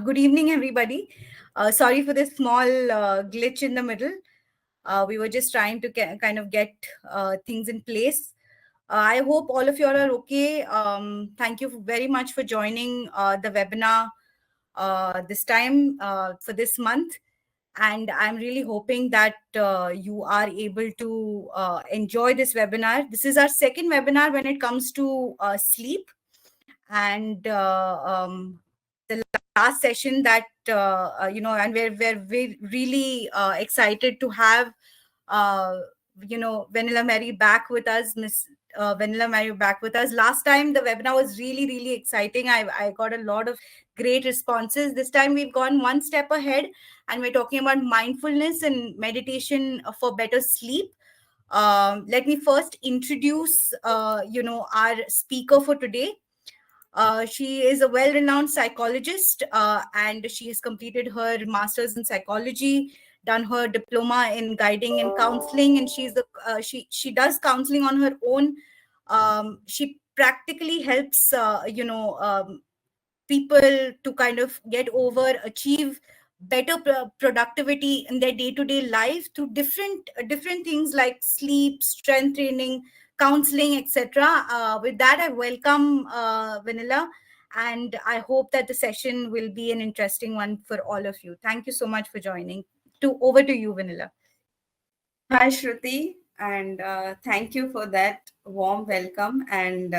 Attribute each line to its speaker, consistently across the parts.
Speaker 1: Good evening, everybody. Sorry for this small glitch in the middle. We were just trying to kind of get things in place. I hope all of you all are okay. Thank you very much for joining the webinar this time for this month. And I'm really hoping that you are able to enjoy this webinar. This is our second webinar when it comes to sleep. And the last session that and we're really excited to have Vanilla Mary back with us, Miss Vanilla Mary back with us. Last time the webinar was really exciting. I got a lot of great responses. This time we've gone one step ahead, and we're talking about mindfulness and meditation for better sleep. Let me first introduce our speaker for today. She is a well-renowned psychologist, and she has completed her master's in psychology, done her diploma in guiding and counseling, and she does counseling on her own. She practically helps people to kind of get over, achieve better productivity in their day-to-day life through different things like sleep, strength training, counseling, etc. With that, I welcome Vanilla, and I hope that the session will be an interesting one for all of you. Thank you so much for joining. Over to you, Vanilla.
Speaker 2: Hi, Shruti, and thank you for that warm welcome. And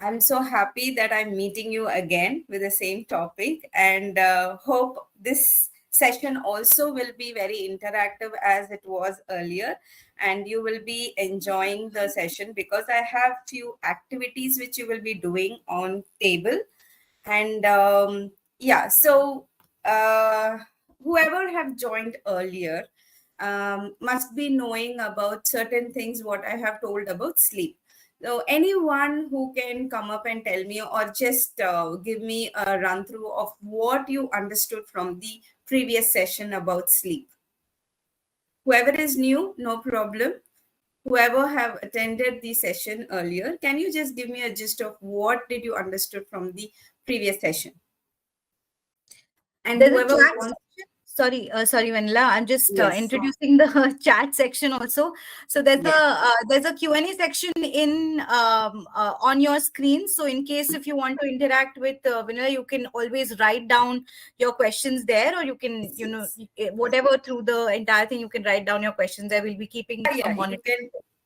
Speaker 2: I'm so happy that I'm meeting you again with the same topic, and hope this session also will be very interactive as it was earlier, and you will be enjoying the session because I have few activities which you will be doing on table. And so whoever have joined earlier must be knowing about certain things what I have told about sleep. So anyone who can come up and tell me or just give me a run through of what you understood from the previous session about sleep. Whoever is new, no problem. Whoever have attended the session earlier, can you just give me a gist of what did you understood from the previous session? And whoever wants.
Speaker 1: Sorry, Vanilla. I'm just introducing the chat section also. So there's a Q&A section in on your screen. So in case if you want to interact with Vanilla, you can always write down your questions there, or you can whatever through the entire thing you can write down your questions. I will be keeping a monitor.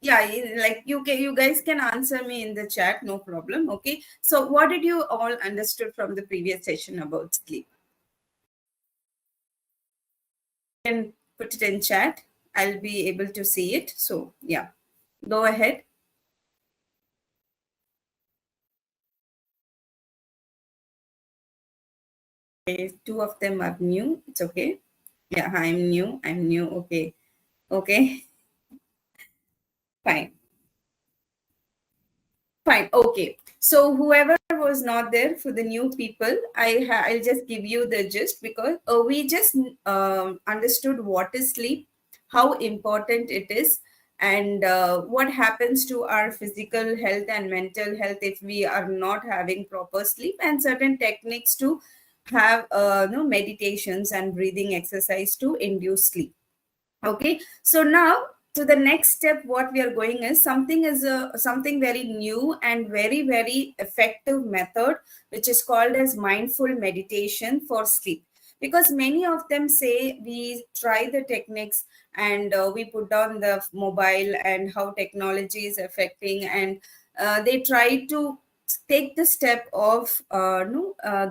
Speaker 2: You guys can answer me in the chat, no problem. Okay. So what did you all understood from the previous session about sleep? Can put it in chat. I'll be able to see it. So yeah, go ahead. Okay, two of them are new. It's okay. Yeah, I'm new. Okay. Fine. Okay. So whoever was not there, for the new people, I'll just give you the gist because we just understood what is sleep, how important it is, and what happens to our physical health and mental health if we are not having proper sleep, and certain techniques to have meditations and breathing exercise to induce sleep. Okay, so now to the next step, what we are going is something very new and very effective method, which is called as mindful meditation for sleep. Because many of them say we try the techniques and we put down the mobile and how technology is affecting, and they try to take the step of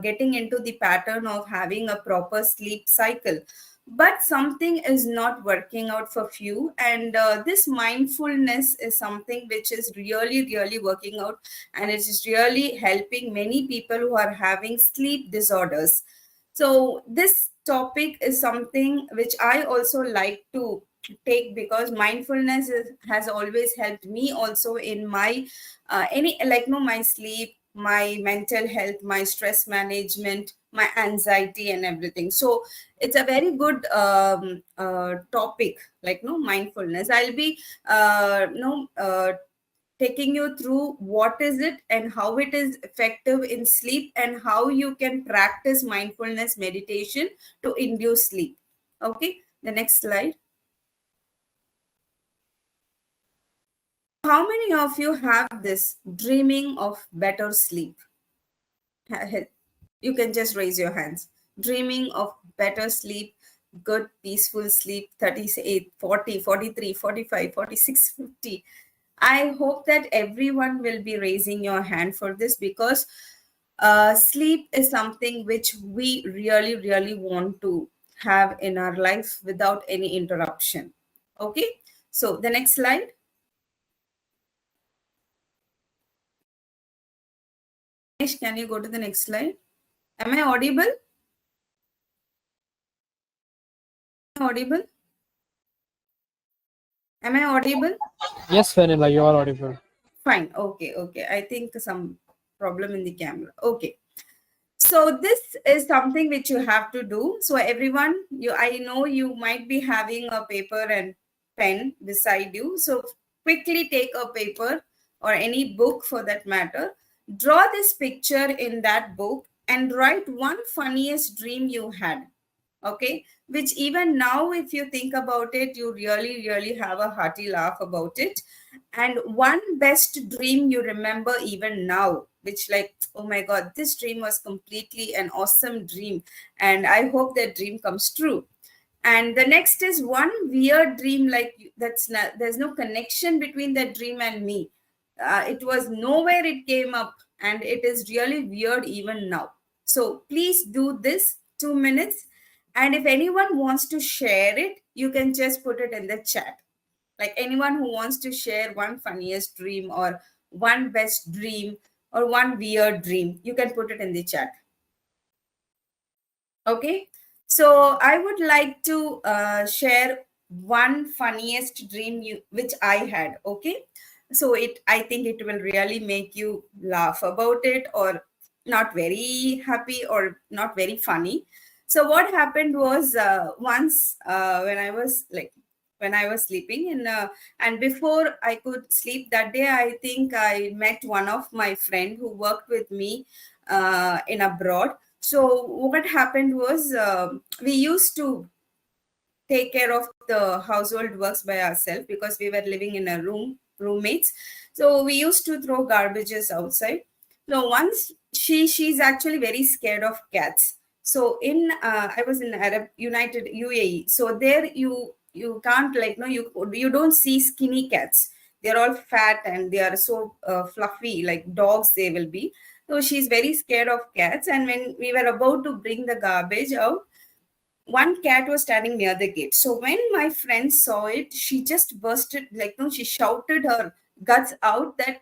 Speaker 2: getting into the pattern of having a proper sleep cycle, but something is not working out for few, and this mindfulness is something which is really working out, and it is really helping many people who are having sleep disorders. So this topic is something which I also like to take because mindfulness has always helped me also in my my sleep, my mental health, my stress management, my anxiety and everything. So it's a very good topic, mindfulness. I'll be taking you through what is it and how it is effective in sleep, and how you can practice mindfulness meditation to induce sleep. Okay, the next slide. How many of you have this dreaming of better sleep? You can just raise your hands. Dreaming of better sleep, good peaceful sleep, 38, 40, 43, 45, 46, 50. I hope that everyone will be raising your hand for this, because sleep is something which we really, really want to have in our life without any interruption. Okay, so the next slide. Can you go to the next slide? Am I audible? Audible? Am I audible?
Speaker 3: Yes, Vanilla, you are audible.
Speaker 2: Fine. Okay. Okay. I think some problem in the camera. Okay. So this is something which you have to do. So everyone, I know you might be having a paper and pen beside you. So quickly take a paper or any book for that matter. Draw this picture in that book and write one funniest dream you had. Okay, which even now, if you think about it, you really, really have a hearty laugh about it. And one best dream you remember even now, which, like, oh my god, this dream was completely an awesome dream, and I hope that dream comes true. And the next is one weird dream, like that's not, there's no connection between that dream and me. It was nowhere it came up, and it is really weird even now. So please do this 2 minutes, and if anyone wants to share it, you can just put it in the chat. Like anyone who wants to share one funniest dream or one best dream or one weird dream, you can put it in the chat. Okay, so I would like to share one funniest dream which I had. Okay, so I think it will really make you laugh about it, or not very happy or not very funny. So what happened was, once when I was sleeping in, and before I could sleep that day, I think I met one of my friend who worked with me in abroad. So what happened was, we used to take care of the household works by ourselves because we were living in a roommates. So we used to throw garbages outside. So once she's actually very scared of cats. So in I was in Arab United UAE. So there you can't, like, no, you don't see skinny cats. They're all fat and they are so fluffy, like dogs they will be. So she's very scared of cats. And when we were about to bring the garbage out, one cat was standing near the gate. So when my friend saw it, she just bursted, like, no, she shouted her guts out that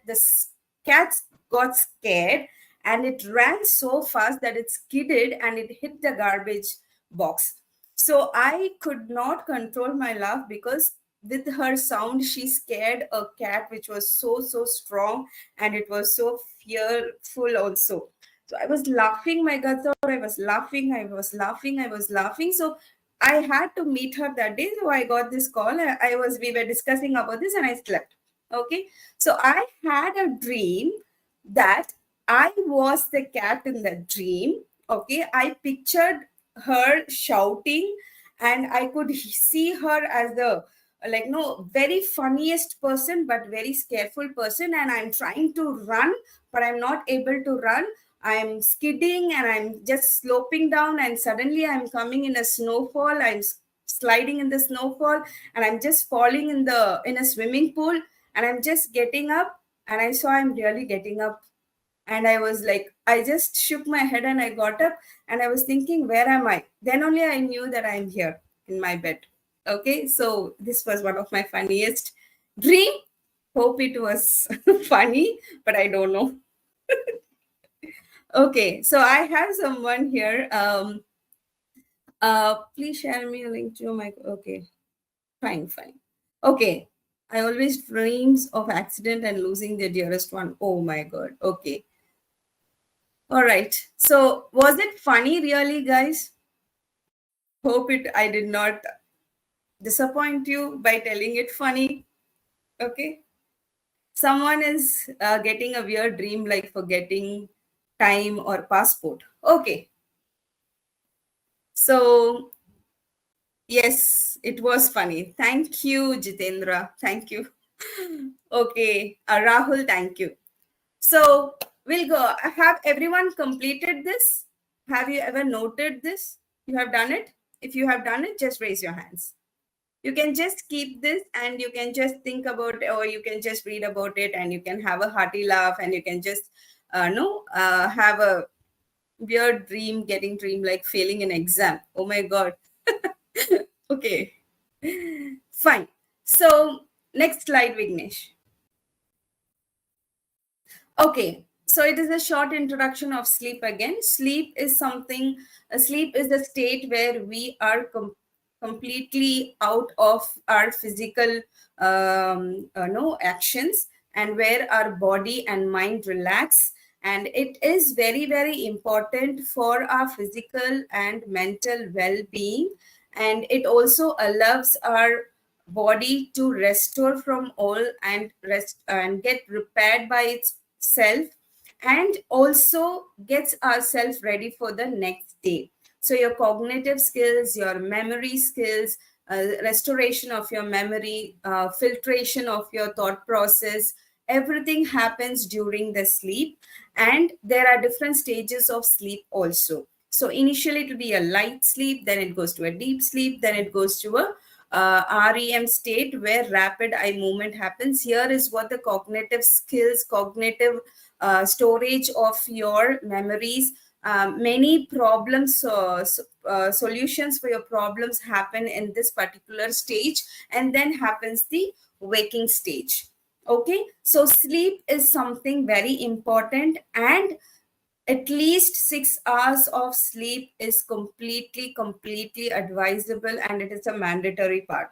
Speaker 2: cat got scared, and it ran so fast that it skidded and it hit the garbage box. So I could not control my laugh, because with her sound, she scared a cat which was so, so strong, and it was so fearful also. So I was laughing my guts out. I was laughing. I was laughing. I was laughing. So I had to meet her that day. So I got this call. We were discussing about this, and I slept. Okay. So I had a dream that I was the cat in the dream. Okay. I pictured her shouting, and I could see her as the, like, no, very funniest person, but very scareful person. And I'm trying to run, but I'm not able to run. I'm skidding and I'm just sloping down, and suddenly I'm coming in a snowfall. I'm sliding in the snowfall, and I'm just falling in a swimming pool, and I'm just getting up, and I saw I'm really getting up. And I was like, I just shook my head and I got up, and I was thinking, where am I? Then only I knew that I'm here in my bed. Okay, so this was one of my funniest dream. Hope it was funny, but I don't know. Okay, so I have someone here. Please share me a link to my. Okay, fine, fine. Okay, I always dreams of accident and losing the dearest one. Oh my god. Okay, all right. So was it funny, really, guys? Hope it. I did not disappoint you by telling it funny. Okay. Someone is getting a weird dream like forgetting time or passport. Okay. So, yes, it was funny. Thank you, Jitendra. Thank you. Okay. Rahul, thank you. So, we'll go. Have everyone completed this? Have you ever noted this? You have done it? If you have done it, just raise your hands. You can just keep this and you can just think about it, or you can just read about it and you can have a hearty laugh and you can just have a weird dream, getting dream like failing an exam. Oh my god. Okay, fine. So next slide, Vignesh. Okay, so it is a short introduction of sleep again. Sleep is a state where we are completely out of our physical no actions, and where our body and mind relax. And it is very, very important for our physical and mental well-being. And it also allows our body to restore from all and rest and get repaired by itself, and also gets ourselves ready for the next day. So your cognitive skills, your memory skills, restoration of your memory, filtration of your thought process, everything happens during the sleep. And there are different stages of sleep also. So initially it will be a light sleep, then it goes to a deep sleep, then it goes to a REM state where rapid eye movement happens. Here is what the cognitive skills, cognitive storage of your memories, many problems, solutions for your problems happen in this particular stage, and then happens the waking stage. Okay, so sleep is something very important, and at least 6 hours of sleep is completely advisable, and it is a mandatory part.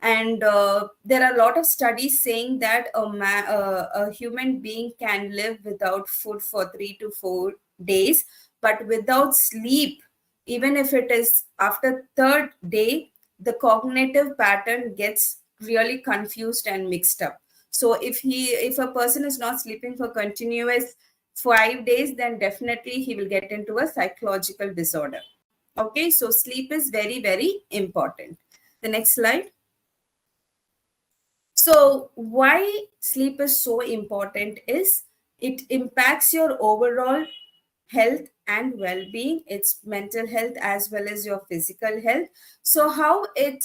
Speaker 2: And there are a lot of studies saying that a human being can live without food for 3 to 4 days, but without sleep, even if it is after third day, the cognitive pattern gets really confused and mixed up. So if a person is not sleeping for continuous 5 days, then definitely he will get into a psychological disorder. Okay, so sleep is very, very important. The next slide. So why sleep is so important is it impacts your overall health and well-being. It's mental health as well as your physical health. So how it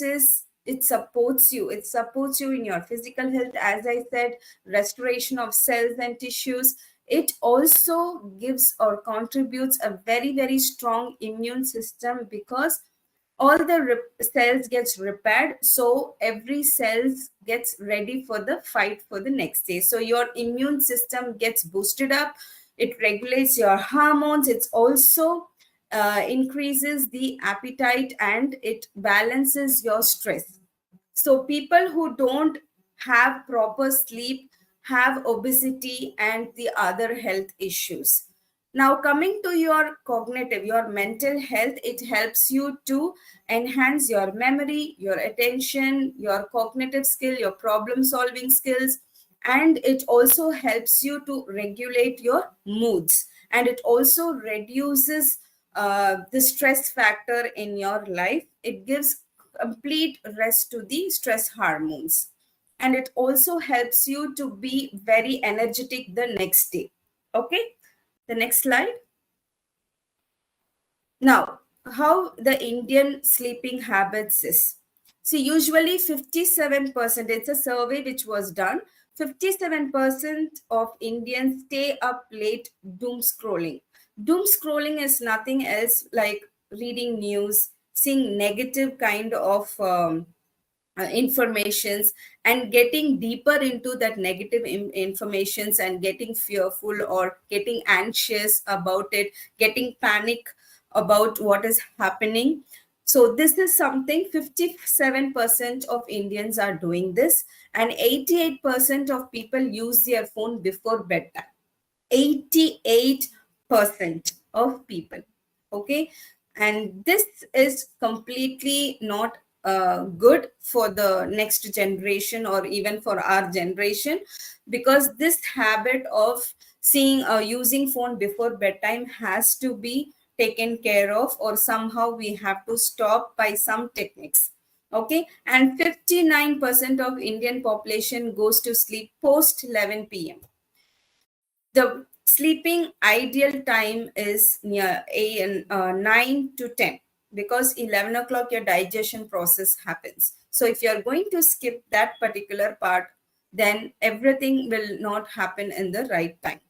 Speaker 2: supports you. It supports you in your physical health, as I said, restoration of cells and tissues. It also gives or contributes a very, very strong immune system, because all the cells gets repaired, so every cells gets ready for the fight for the next day. So your immune system gets boosted up, it regulates your hormones, it's also increases the appetite, and it balances your stress. So people who don't have proper sleep have obesity and the other health issues. Now, coming to your cognitive, your mental health, it helps you to enhance your memory, your attention, your cognitive skill, your problem solving skills, and it also helps you to regulate your moods, and it also reduces the stress factor in your life. It gives complete rest to the stress hormones, and it also helps you to be very energetic the next day. Okay, the next slide. Now, how the Indian sleeping habits is. See, usually 57%, it's a survey which was done. 57% of Indians stay up late doom scrolling. Doom scrolling is nothing else like reading news, seeing negative kind of informations, and getting deeper into that negative informations, and getting fearful or getting anxious about it, getting panic about what is happening. So this is something 57% of Indians are doing this, and 88% of people use their phone before bedtime. 88% of people. Okay, and this is completely not good for the next generation or even for our generation, because this habit of seeing using phone before bedtime has to be taken care of, or somehow we have to stop by some techniques. Okay, and 59% of Indian population goes to sleep post 11 p.m. The sleeping ideal time is near 9 to 10, because 11 o'clock your digestion process happens. So if you're going to skip that particular part, then everything will not happen in the right time.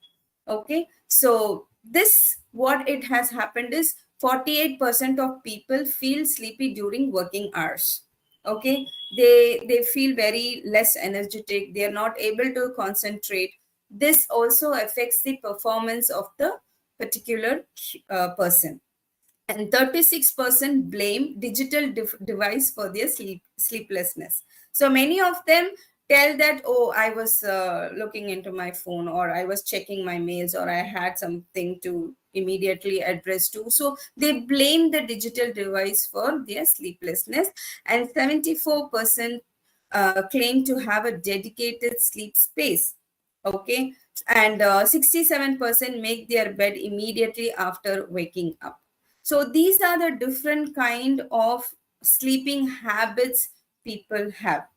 Speaker 2: Okay, so this, what it has happened is 48% of people feel sleepy during working hours. Okay, they feel very less energetic, they are not able to concentrate. This also affects the performance of the particular person. And 36% blame digital device for their sleeplessness. So many of them tell that, oh, I was looking into my phone, or I was checking my mails, or I had something to immediately address to. So they blame the digital device for their sleeplessness. And 74% claim to have a dedicated sleep space. Okay, and 67% make their bed immediately after waking up. So these are the different kind of sleeping habits people have.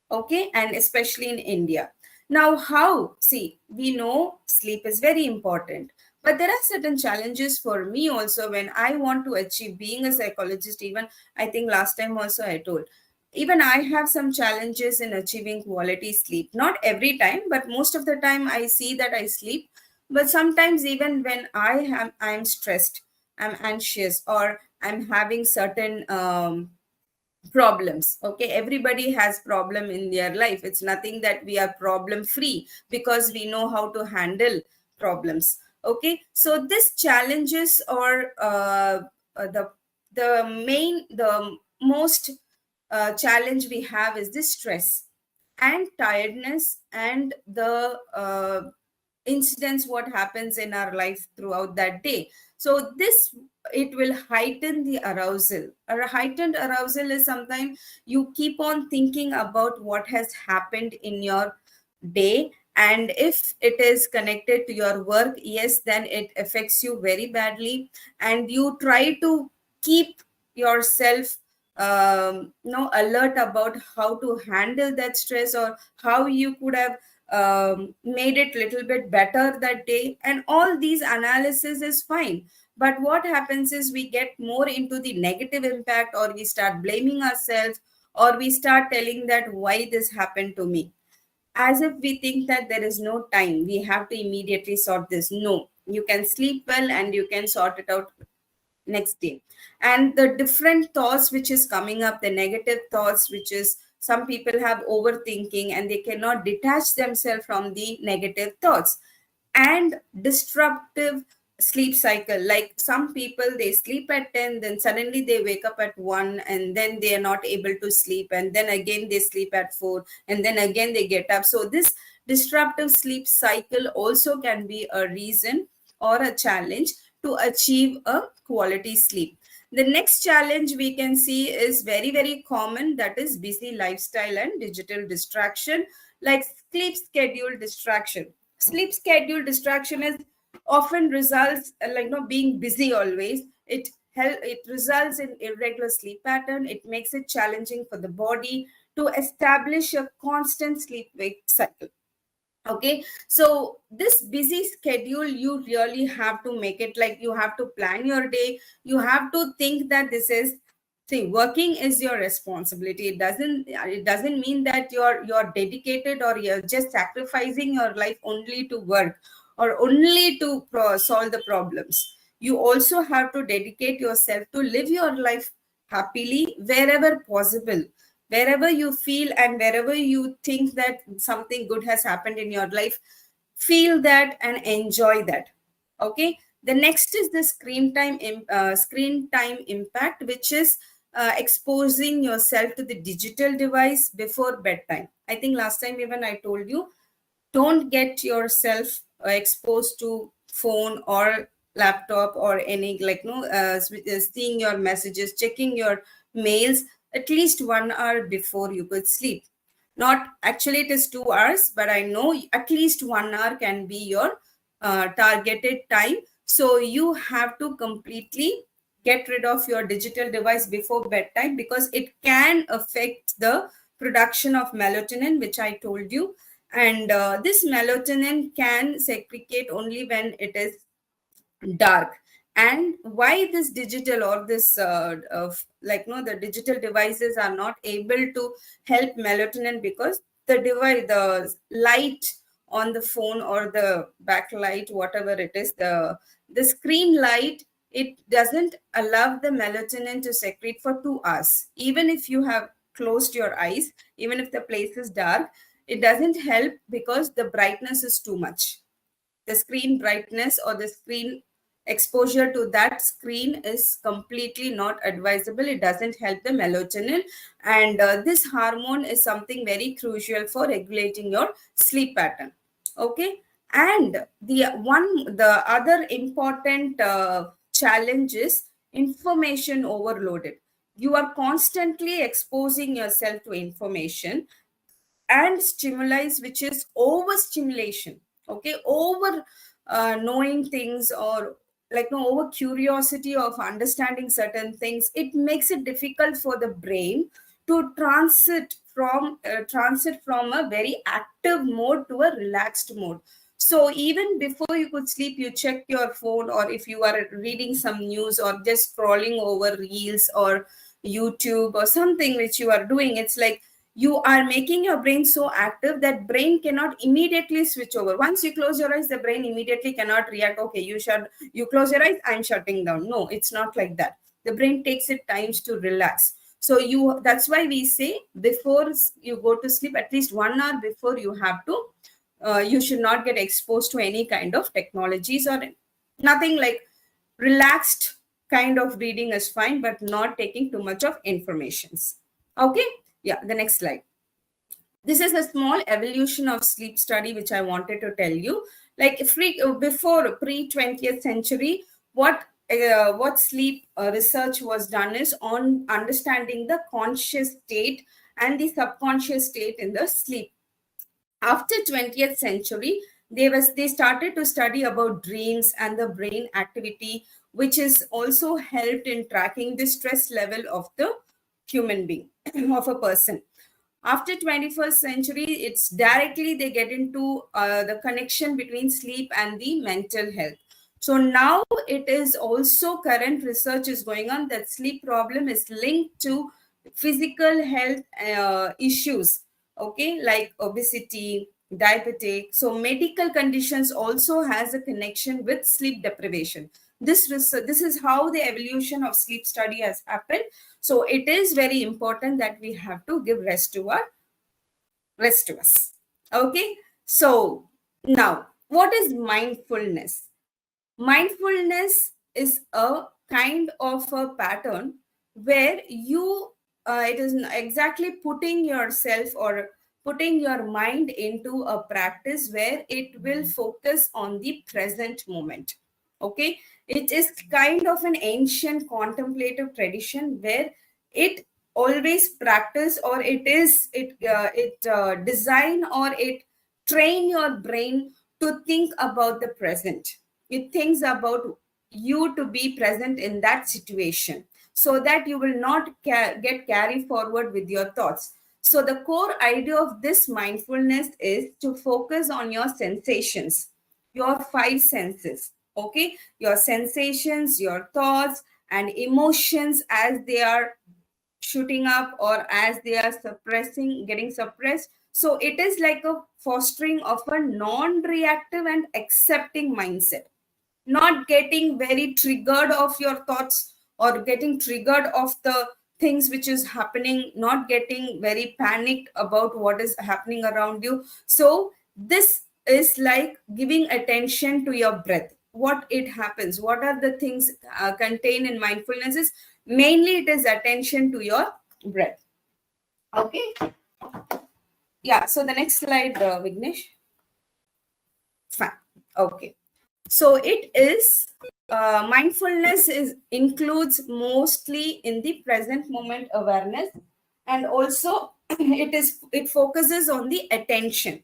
Speaker 2: Okay, and especially in India. Now, how? See, we know sleep is very important, but there are certain challenges for me also when I want to achieve being a psychologist. Even I think last time also I told, even I have some challenges in achieving quality sleep. Not every time, but most of the time I see that I sleep. But sometimes even when I'm stressed, I'm anxious, or I'm having certain problems. Okay, everybody has problem in their life. It's nothing that we are problem free, because we know how to handle problems. Okay, so this challenges, or the most challenge we have is this stress and tiredness, and the incidents what happens in our life throughout that day. So this, it will heighten the arousal. A heightened arousal is sometimes you keep on thinking about what has happened in your day, and if it is connected to your work, yes, then it affects you very badly, and you try to keep yourself alert about how to handle that stress, or how you could have made it little bit better that day. And all these analysis is fine, but what happens is we get more into the negative impact, or we start blaming ourselves, or we start telling that why this happened to me, as if we think that there is no time, we have to immediately sort this. No, you can sleep well and you can sort it out next day. And the different thoughts which is coming up, the negative thoughts, which is, some people have overthinking and they cannot detach themselves from the negative thoughts. And disruptive sleep cycle, like some people, they sleep at 10, then suddenly they wake up at 1, and then they are not able to sleep, and then again they sleep at 4, and then again they get up. So this disruptive sleep cycle also can be a reason or a challenge to achieve a quality sleep. The next challenge we can see is very, very common, that is busy lifestyle and digital distraction, like sleep schedule distraction. Sleep schedule distraction is often results like being busy always. It results in irregular sleep pattern. It makes it challenging for the body to establish a constant sleep wake cycle. Okay, so this busy schedule, you really have to make it, like you have to plan your day. You have to think that this is, see, working is your responsibility. It doesn't mean that you're dedicated, or you're just sacrificing your life only to work, or only to solve the problems. You also have to dedicate yourself to live your life happily wherever possible, wherever you feel, and wherever you think that something good has happened in your life. Feel that and enjoy that. Okay, the next is the screen time impact, which is exposing yourself to the digital device before bedtime. I think last time even I told you, don't get yourself exposed to phone or laptop or any, like seeing your messages, checking your mails at least 1 hour before you could sleep. Not actually, it is 2 hours, but I know at least 1 hour can be your targeted time. So you have to completely get rid of your digital device before bedtime, because it can affect the production of melatonin, which I told you. And this melatonin can segregate only when it is dark. And why this digital or this the digital devices are not able to help melatonin, because the device, the light on the phone or the backlight, whatever it is, the screen light, it doesn't allow the melatonin to secrete for 2 hours. Even if you have closed your eyes, even if the place is dark, it doesn't help, because the brightness is too much. The screen brightness or the screen exposure to that screen is completely not advisable. It doesn't help the melatonin, and this hormone is something very crucial for regulating your sleep pattern. Okay. And the other important challenge is information overloaded. You are constantly exposing yourself to information and stimuli, which is overstimulation. Okay, over knowing things, or like no over curiosity of understanding certain things, it makes it difficult for the brain to transit from a very active mode to a relaxed mode. So even before you could sleep, you check your phone, or if you are reading some news or just scrolling over reels or YouTube or something which you are doing, it's like you are making your brain so active that brain cannot immediately switch over. Once you close your eyes, the brain immediately cannot react. Okay, you close your eyes, I'm shutting down. No, it's not like that. The brain takes it times to relax. So that's why we say before you go to sleep, at least 1 hour before, you should not get exposed to any kind of technologies or nothing. Like relaxed kind of reading is fine, but not taking too much of informations. Okay. Yeah, the next slide. This is a small evolution of sleep study which I wanted to tell you. Like before pre-20th century, what sleep research was done is on understanding the conscious state and the subconscious state in the sleep. After 20th century, they started to study about dreams and the brain activity, which is also helped in tracking the stress level of the human being of a person. After 21st century, it's directly they get into the connection between sleep and the mental health. So now it is also, current research is going on that sleep problem is linked to physical health issues. Okay, like obesity, diabetic. So medical conditions also has a connection with sleep deprivation. This is how the evolution of sleep study has happened. So it is very important that we have to give rest to us. Okay. So now, what is mindfulness? Mindfulness is a kind of a pattern where it is exactly putting yourself or putting your mind into a practice where it will focus on the present moment. Okay, it is kind of an ancient contemplative tradition where it always practice, or it design, or it train your brain to think about the present. It thinks about you to be present in that situation, so that you will not get carry forward with your thoughts. So the core idea of this mindfulness is to focus on your sensations, your five senses. Okay, your sensations, your thoughts and emotions as they are shooting up or as they are getting suppressed. So it is like a fostering of a non-reactive and accepting mindset, not getting very triggered of your thoughts or getting triggered of the things which is happening, not getting very panicked about what is happening around you. So this is like giving attention to your breath. What it happens, what are the things contained in mindfulness is mainly it is attention to your breath. Okay. Yeah, so the next slide, Vignesh. Fine. Okay. So it is mindfulness is includes mostly in the present moment awareness, and also it focuses on the attention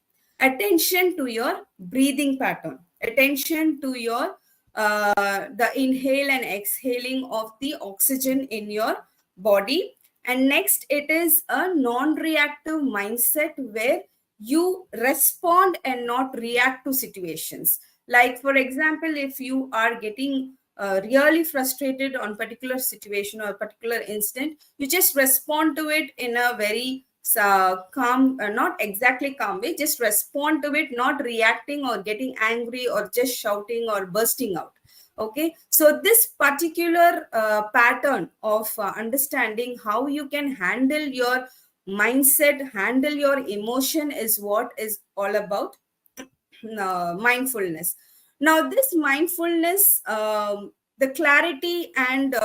Speaker 2: to your breathing pattern, attention to your the inhale and exhaling of the oxygen in your body. And next, it is a non-reactive mindset where you respond and not react to situations. Like, for example, if you are getting really frustrated on particular situation or particular instant, you just respond to it in a very calm, not exactly calm way, just respond to it, not reacting or getting angry or just shouting or bursting out. Okay, so this particular pattern of understanding how you can handle your mindset, handle your emotion, is what is all about mindfulness. Now, this mindfulness, the clarity and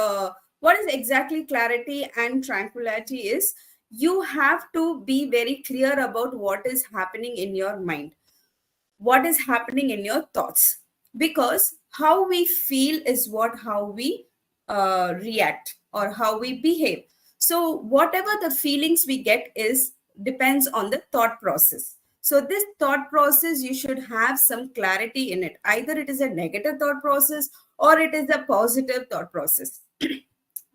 Speaker 2: what is exactly clarity and tranquility is, you have to be very clear about what is happening in your mind, what is happening in your thoughts, because how we feel is what how we react or how we behave. So whatever the feelings we get is depends on the thought process. So this thought process, you should have some clarity in it, either it is a negative thought process or it is a positive thought process.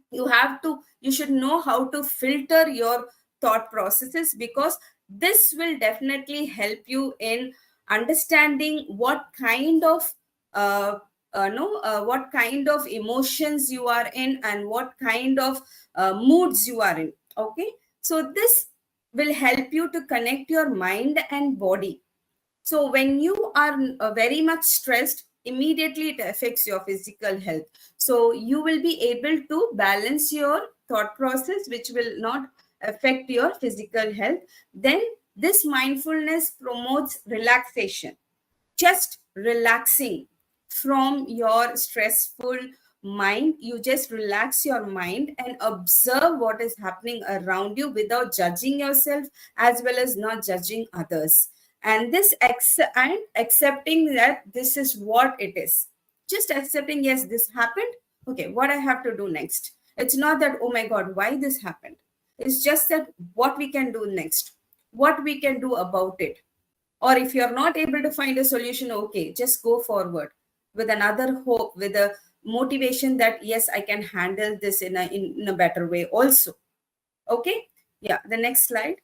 Speaker 2: You should know how to filter your thought processes, because this will definitely help you in understanding what kind of no what kind of emotions you are in and what kind of moods you are in. Okay, so this will help you to connect your mind and body. So when you are very much stressed, immediately it affects your physical health. So you will be able to balance your thought process, which will not affect your physical health. Then this mindfulness promotes relaxation, just relaxing from your stressful mind. You just relax your mind and observe what is happening around you without judging yourself as well as not judging others. And and accepting that this is what it is, just accepting, yes, this happened. Okay, what I have to do next? It's not that, oh my god, why this happened. It's just that what we can do next, what we can do about it. Or if you're not able to find a solution, okay, just go forward with another hope, with a motivation that yes, I can handle this in a better way also. Okay, yeah, the next slide.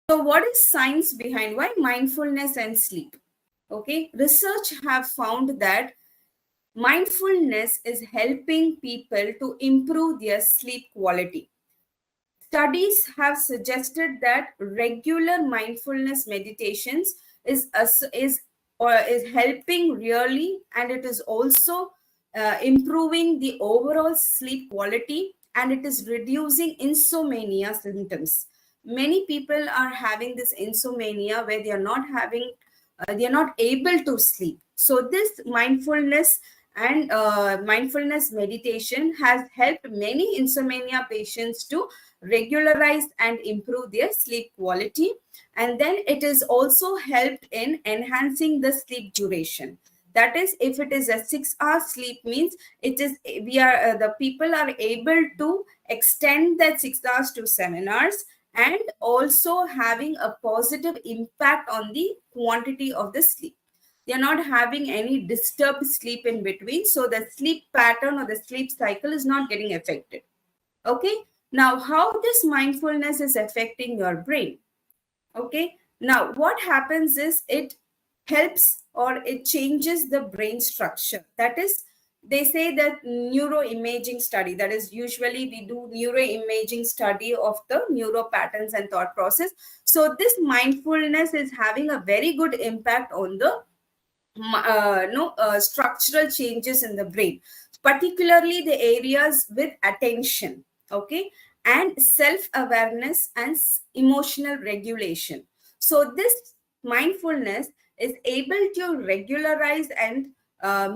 Speaker 2: So what is science behind why mindfulness and sleep? Okay, research have found that mindfulness is helping people to improve their sleep quality. Studies have suggested that regular mindfulness meditations is helping really, and it is also improving the overall sleep quality, and it is reducing insomnia symptoms. Many people are having this insomnia where they are not able to sleep. So this mindfulness and mindfulness meditation has helped many insomnia patients to regularize and improve their sleep quality. And then it is also helped in enhancing the sleep duration. That is, if it is a 6 hour sleep, means it is we are the people are able to extend that 6 hours to 7 hours, and also having a positive impact on the quantity of the sleep. They are not having any disturbed sleep in between, so the sleep pattern or the sleep cycle is not getting affected. Okay, now how this mindfulness is affecting your brain? Okay, now what happens is it helps or it changes the brain structure. That is, they say that neuroimaging study, that is, usually we do neuroimaging study of the neuro patterns and thought process. So this mindfulness is having a very good impact on the no structural changes in the brain, particularly the areas with attention, okay, and self awareness and emotional regulation. So this mindfulness is able to regularize and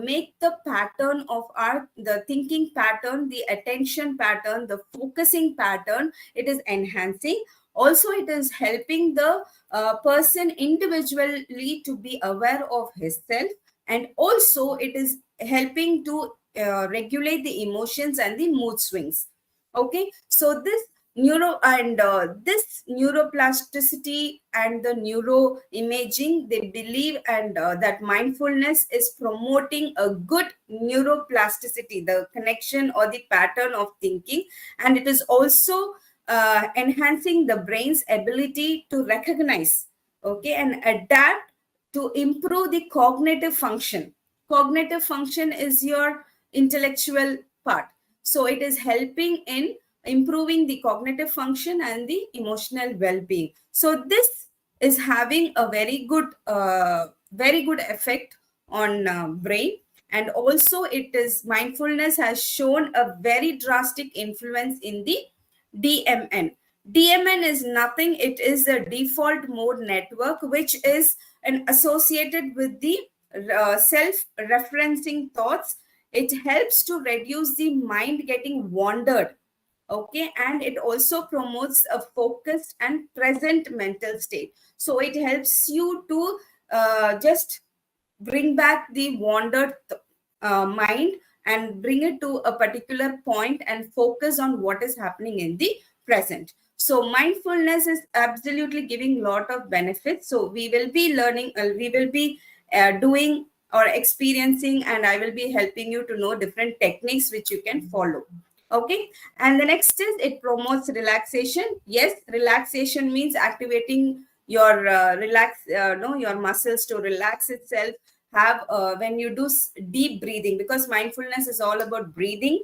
Speaker 2: make the pattern of our the thinking pattern, the attention pattern, the focusing pattern, it is enhancing. Also, it is helping the person individually to be aware of himself, and also it is helping to regulate the emotions and the mood swings. Okay, so this neuroplasticity and the neuroimaging, they believe and that mindfulness is promoting a good neuroplasticity, the connection or the pattern of thinking, and it is also enhancing the brain's ability to recognize, okay, and adapt to improve the cognitive function. Cognitive function is your intellectual part, so it is helping in improving the cognitive function and the emotional well-being. So this is having a very good effect on brain. And also it is, mindfulness has shown a very drastic influence in the DMN. DMN is nothing, it is a default mode network, which is associated with the self-referencing thoughts. It helps to reduce the mind getting wandered. Okay, and it also promotes a focused and present mental state. So it helps you to just bring back the wandered mind and bring it to a particular point and focus on what is happening in the present. So mindfulness is absolutely giving lot of benefits. So we will be learning, we will be doing or experiencing, and I will be helping you to know different techniques which you can follow. Okay, and the next is, it promotes relaxation. Yes, relaxation means activating your no, your muscles to relax itself. Have when you do deep breathing, because mindfulness is all about breathing.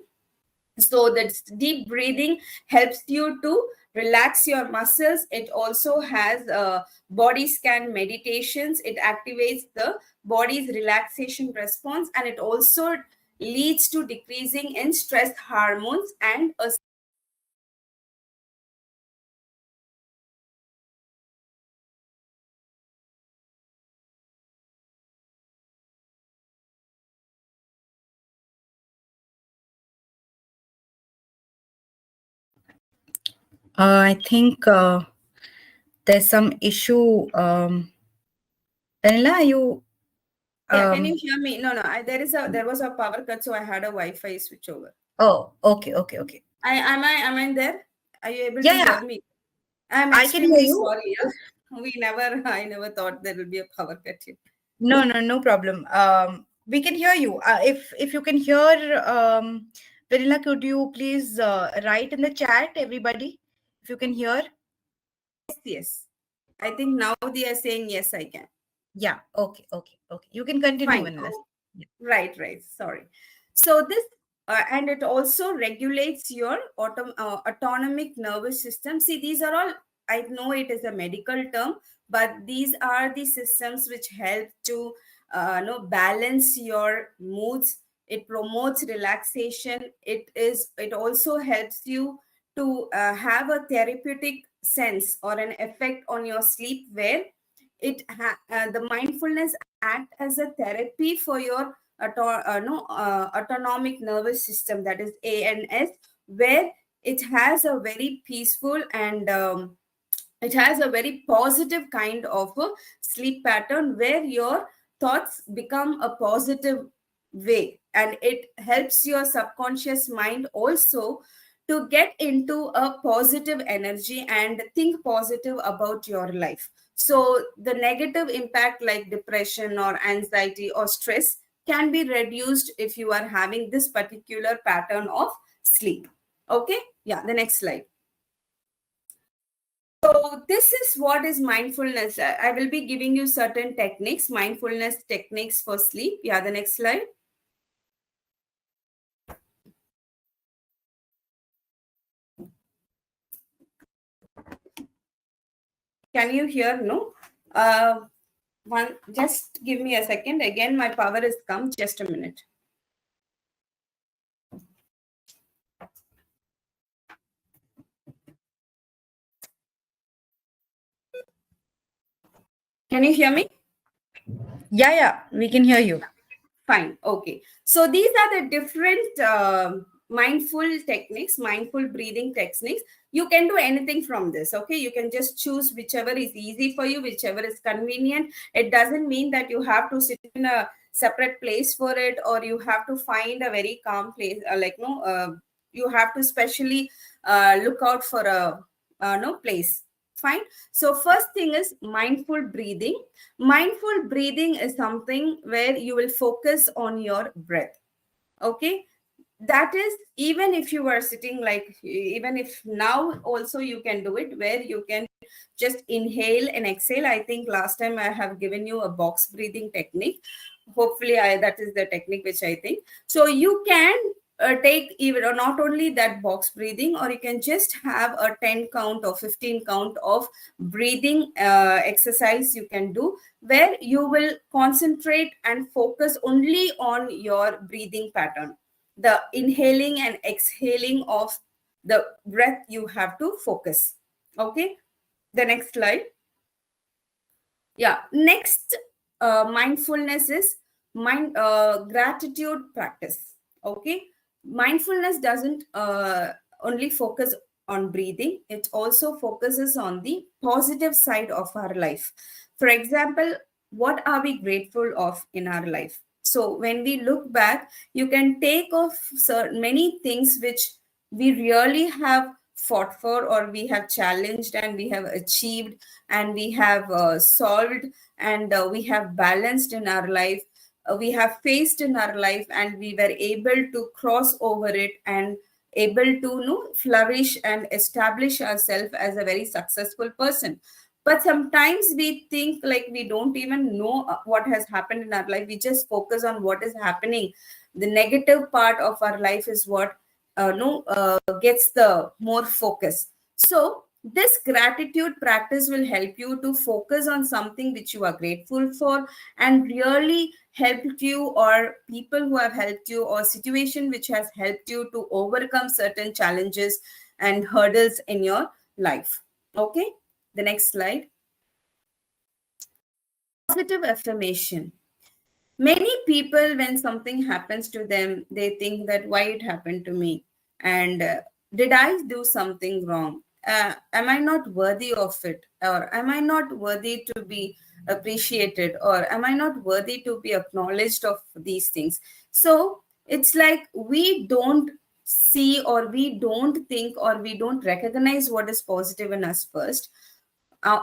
Speaker 2: So that deep breathing helps you to relax your muscles. It also has body scan meditations. It activates the body's relaxation response, and it also leads to decreasing in stress hormones and a
Speaker 1: I think there's some issue. Vanilla, you.
Speaker 2: yeah, can you hear me? No, no, there was a power cut, so I had a Wi-Fi switch over.
Speaker 1: Oh, okay, okay, okay.
Speaker 2: Am I there? Are you able
Speaker 1: Yeah,
Speaker 2: to
Speaker 1: yeah,
Speaker 2: hear me? I'm
Speaker 1: I can hear
Speaker 2: extremely
Speaker 1: you.
Speaker 2: sorry. Yeah. I never thought there will be a power cut here.
Speaker 1: No, no, no problem. We can hear you. If you can hear Vanilla, could you please write in the chat, everybody, if you can hear?
Speaker 2: Yes, yes. I think now they are saying yes, I can.
Speaker 1: Yeah. Okay. Okay. Okay. You can continue,
Speaker 2: Fine.
Speaker 1: Vanilla. Yeah.
Speaker 2: Right, right. Sorry. So this, and it also regulates your autonomic nervous system. See, these are all, I know it is a medical term, but these are the systems which help to balance your moods. It promotes relaxation. It also helps you to have a therapeutic sense or an effect on your sleep, where the mindfulness act as a therapy for your autonomic nervous system, that is ANS, where it has a very peaceful and it has a very positive kind of a sleep pattern, where your thoughts become a positive way, and it helps your subconscious mind also to get into a positive energy and think positive about your life. So the negative impact like depression or anxiety or stress can be reduced if you are having this particular pattern of sleep. Okay, yeah, the next slide. So this is what is mindfulness. I will be giving you certain techniques, mindfulness techniques for sleep. Yeah, the next slide. Can you hear? No. Just give me a second. Again, my power has come. Just a minute. Can you hear me?
Speaker 1: Yeah, yeah, we can hear you.
Speaker 2: Fine. Okay. So these are the different mindful breathing techniques. You can do anything from this. Okay, you can just choose whichever is easy for you, whichever is convenient. It doesn't mean that you have to sit in a separate place for it, or you have to find a very calm place, you have to specially look out for a no place. Fine. So first thing is mindful breathing. Mindful breathing is something where you will focus on your breath. Okay, that is, even if you are sitting, like even if now also you can do it, where you can just inhale and exhale. I think last time I have given you a box breathing technique. Hopefully that is the technique which I think. So you can take even, or not only that box breathing, or you can just have a 10 count or 15 count of breathing exercise you can do, where you will concentrate and focus only on your breathing pattern, the inhaling and exhaling of the breath. You have to focus. Okay, the next slide. Yeah, next mindfulness is gratitude practice. Okay, mindfulness doesn't only focus on breathing, it also focuses on the positive side of our life. For example, what are we grateful of in our life? So when we look back, you can take off many things which we really have fought for, or we have challenged and we have achieved, and we have solved, and we have balanced in our life, we have faced in our life, and we were able to cross over it and able to, you know, flourish and establish ourselves as a very successful person. But sometimes we think like we don't even know what has happened in our life. We just focus on what is happening. The negative part of our life is what no gets the more focus. So this gratitude practice will help you to focus on something which you are grateful for, and really helped you, or people who have helped you, or situation which has helped you to overcome certain challenges and hurdles in your life. Okay, the next slide. Positive affirmation. Many people, when something happens to them, they think that why it happened to me, and did I do something wrong? Am I not worthy of it, or am I not worthy to be appreciated, or am I not worthy to be acknowledged of these things? So it's like we don't see, or we don't think, or we don't recognize what is positive in us first,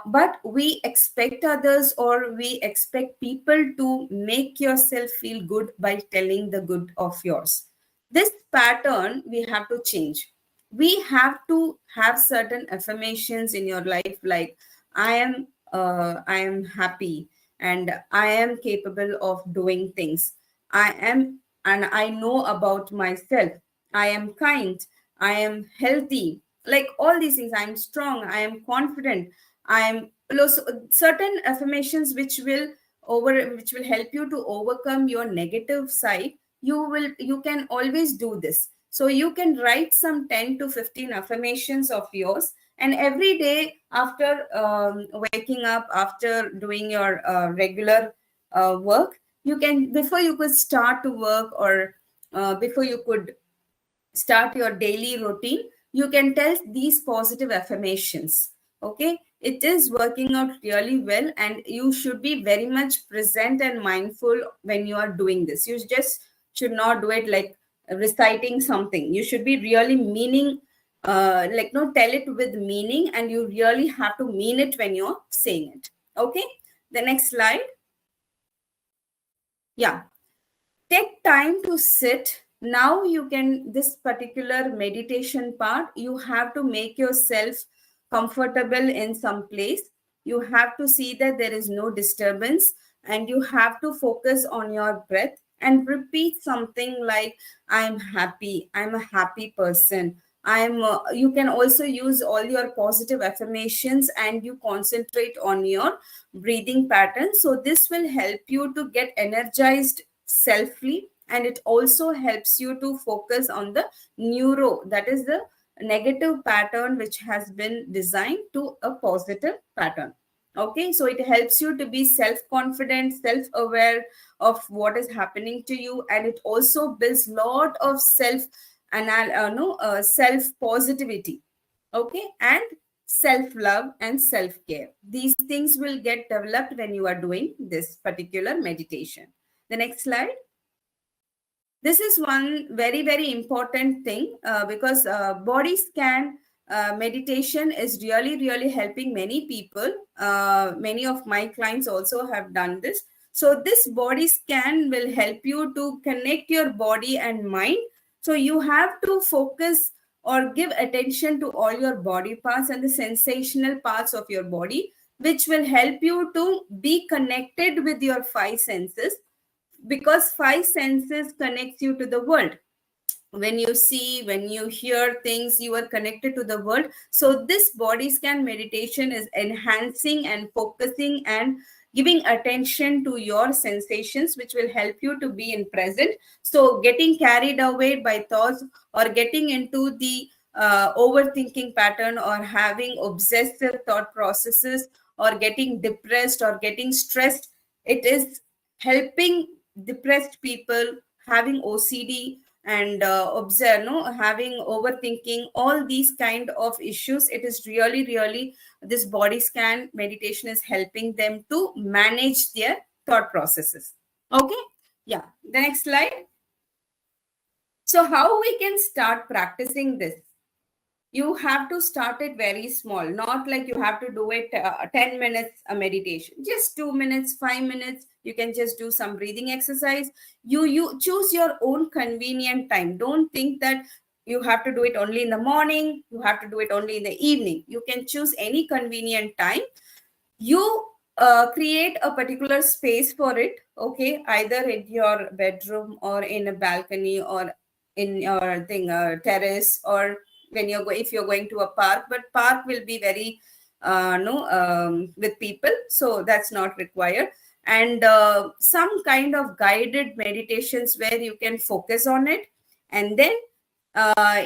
Speaker 2: but we expect others, or we expect people to make yourself feel good by telling the good of yours. This pattern we have to change. We have to have certain affirmations in your life, like I am happy, and I am capable of doing things. I am, and I know about myself. I am kind. I am healthy. Like all these things. I am strong. I am confident. I am certain affirmations which will help you to overcome your negative side. You can always do this. So you can write some 10 to 15 affirmations of yours, and every day after waking up, after doing your regular work, you can, before you could start to work, or before you could start your daily routine, you can tell these positive affirmations. Okay, it is working out really well, and you should be very much present and mindful when you are doing this. You just should not do it like reciting something. You should be really meaning, like no, tell it with meaning, and you really have to mean it when you're saying it. Okay, the next slide. Yeah, take time to sit. Now you can, this particular meditation part, you have to make yourself comfortable in some place. You have to see that there is no disturbance, and you have to focus on your breath and repeat something like, I'm happy, I'm a happy person. You can also use all your positive affirmations, and you concentrate on your breathing pattern. So this will help you to get energized selfly, and it also helps you to focus on the neuro, that is the negative pattern which has been designed to a positive pattern. Okay, so it helps you to be self confident, self aware of what is happening to you, and it also builds lot of self self positivity, okay, and self love and self care. These things will get developed when you are doing this particular meditation. The next slide. This is one very very important thing, because body scan meditation is really really helping many people. Many of my clients also have done this. So this body scan will help you to connect your body and mind. So you have to focus or give attention to all your body parts and the sensational parts of your body, which will help you to be connected with your five senses, because five senses connects you to the world. When you see, when you hear things, you are connected to the world. So this body scan meditation is enhancing and focusing and giving attention to your sensations, which will help you to be in present. So getting carried away by thoughts or getting into the overthinking pattern or having obsessive thought processes or getting depressed or getting stressed, it is helping depressed people having OCD and observe no having overthinking, all these kind of issues. It is really really, this body scan meditation is helping them to manage their thought processes. Okay, yeah, the next slide. So how we can start practicing this? You have to start it very small, not like you have to do it 10 minutes a meditation, just 2 minutes, 5 minutes. You can just do some breathing exercise. You choose your own convenient time. Don't think that you have to do it only in the morning, you have to do it only in the evening. You can choose any convenient time. You create a particular space for it, okay, either in your bedroom or in a balcony or in your terrace, or when if you're going to a park. But park will be very no with people, so that's not required. And some kind of guided meditations where you can focus on it, and then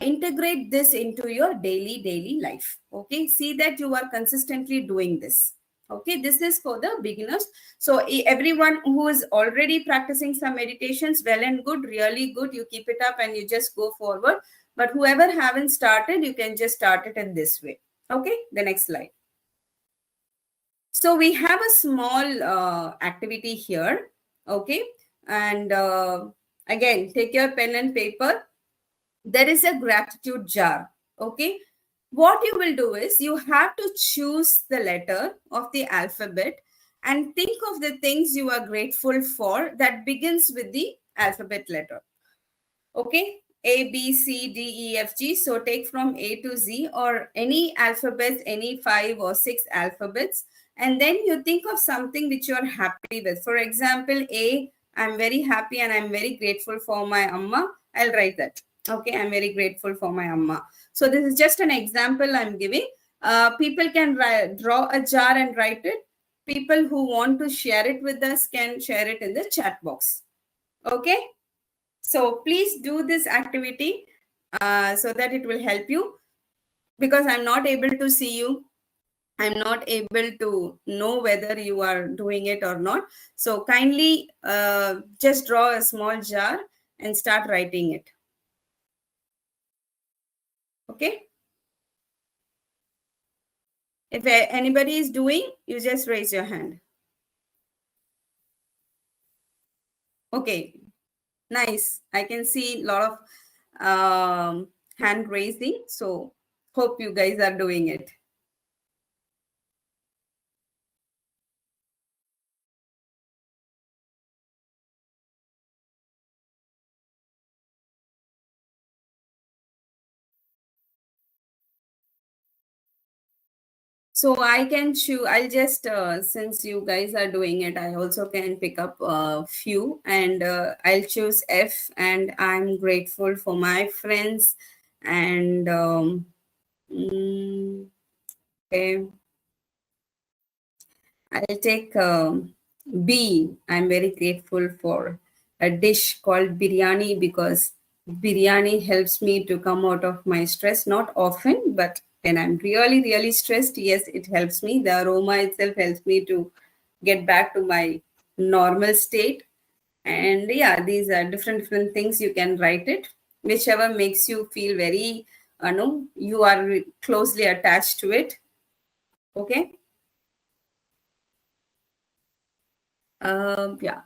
Speaker 2: integrate this into your daily life. Okay, see that you are consistently doing this. Okay, this is for the beginners. So everyone who is already practicing some meditations, well and good, really good, you keep it up and you just go forward. But whoever haven't started, you can just start it in this way. Okay, the next slide. So we have a small activity here. Okay, and again, take your pen and paper. There is a gratitude jar. Okay, what you will do is you have to choose the letter of the alphabet and think of the things you are grateful for that begins with the alphabet letter. Okay, A, B, C, D, E, F, G. So take from A to Z or any alphabets, any 5 or 6 alphabets, and then you think of something which you are happy with. For example, A, I'm very happy and I'm very grateful for my Amma. I'll write that. Okay, I'm very grateful for my Amma. So this is just an example I'm giving. People can draw a jar and write it. People who want to share it with us can share it in the chat box. Okay. So please do this activity so that it will help you, because I'm not able to see you. I'm not able to know whether you are doing it or not. So kindly just draw a small jar and start writing it. Okay. If anybody is doing, you just raise your hand. Okay. Nice. I can see a lot of hand raising. So hope you guys are doing it. So I can choose, I'll just, since you guys are doing it, I also can pick up a few, and I'll choose F, and I'm grateful for my friends. And okay, I'll take B. I'm very grateful for a dish called biryani, because biryani helps me to come out of my stress. Not often, but when I'm really, really stressed, yes, it helps me. The aroma itself helps me to get back to my normal state. And yeah, these are different things. You can write it. whichever makes you feel very, no, you are closely attached to it. Okay. Yeah.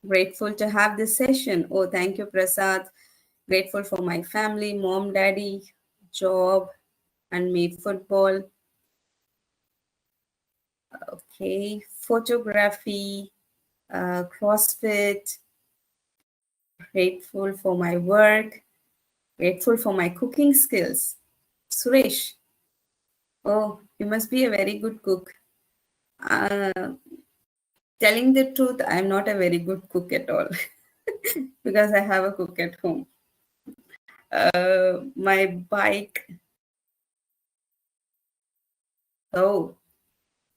Speaker 2: Grateful to have this session. Oh, thank you, Prasad. Grateful for my family, mom, daddy, job, and me football. Okay. Photography, CrossFit. Grateful for my work. Grateful for my cooking skills. Suresh. Oh, you must be a very good cook. Telling the truth, I'm not a very good cook at all because I have a cook at home. My bike. Oh,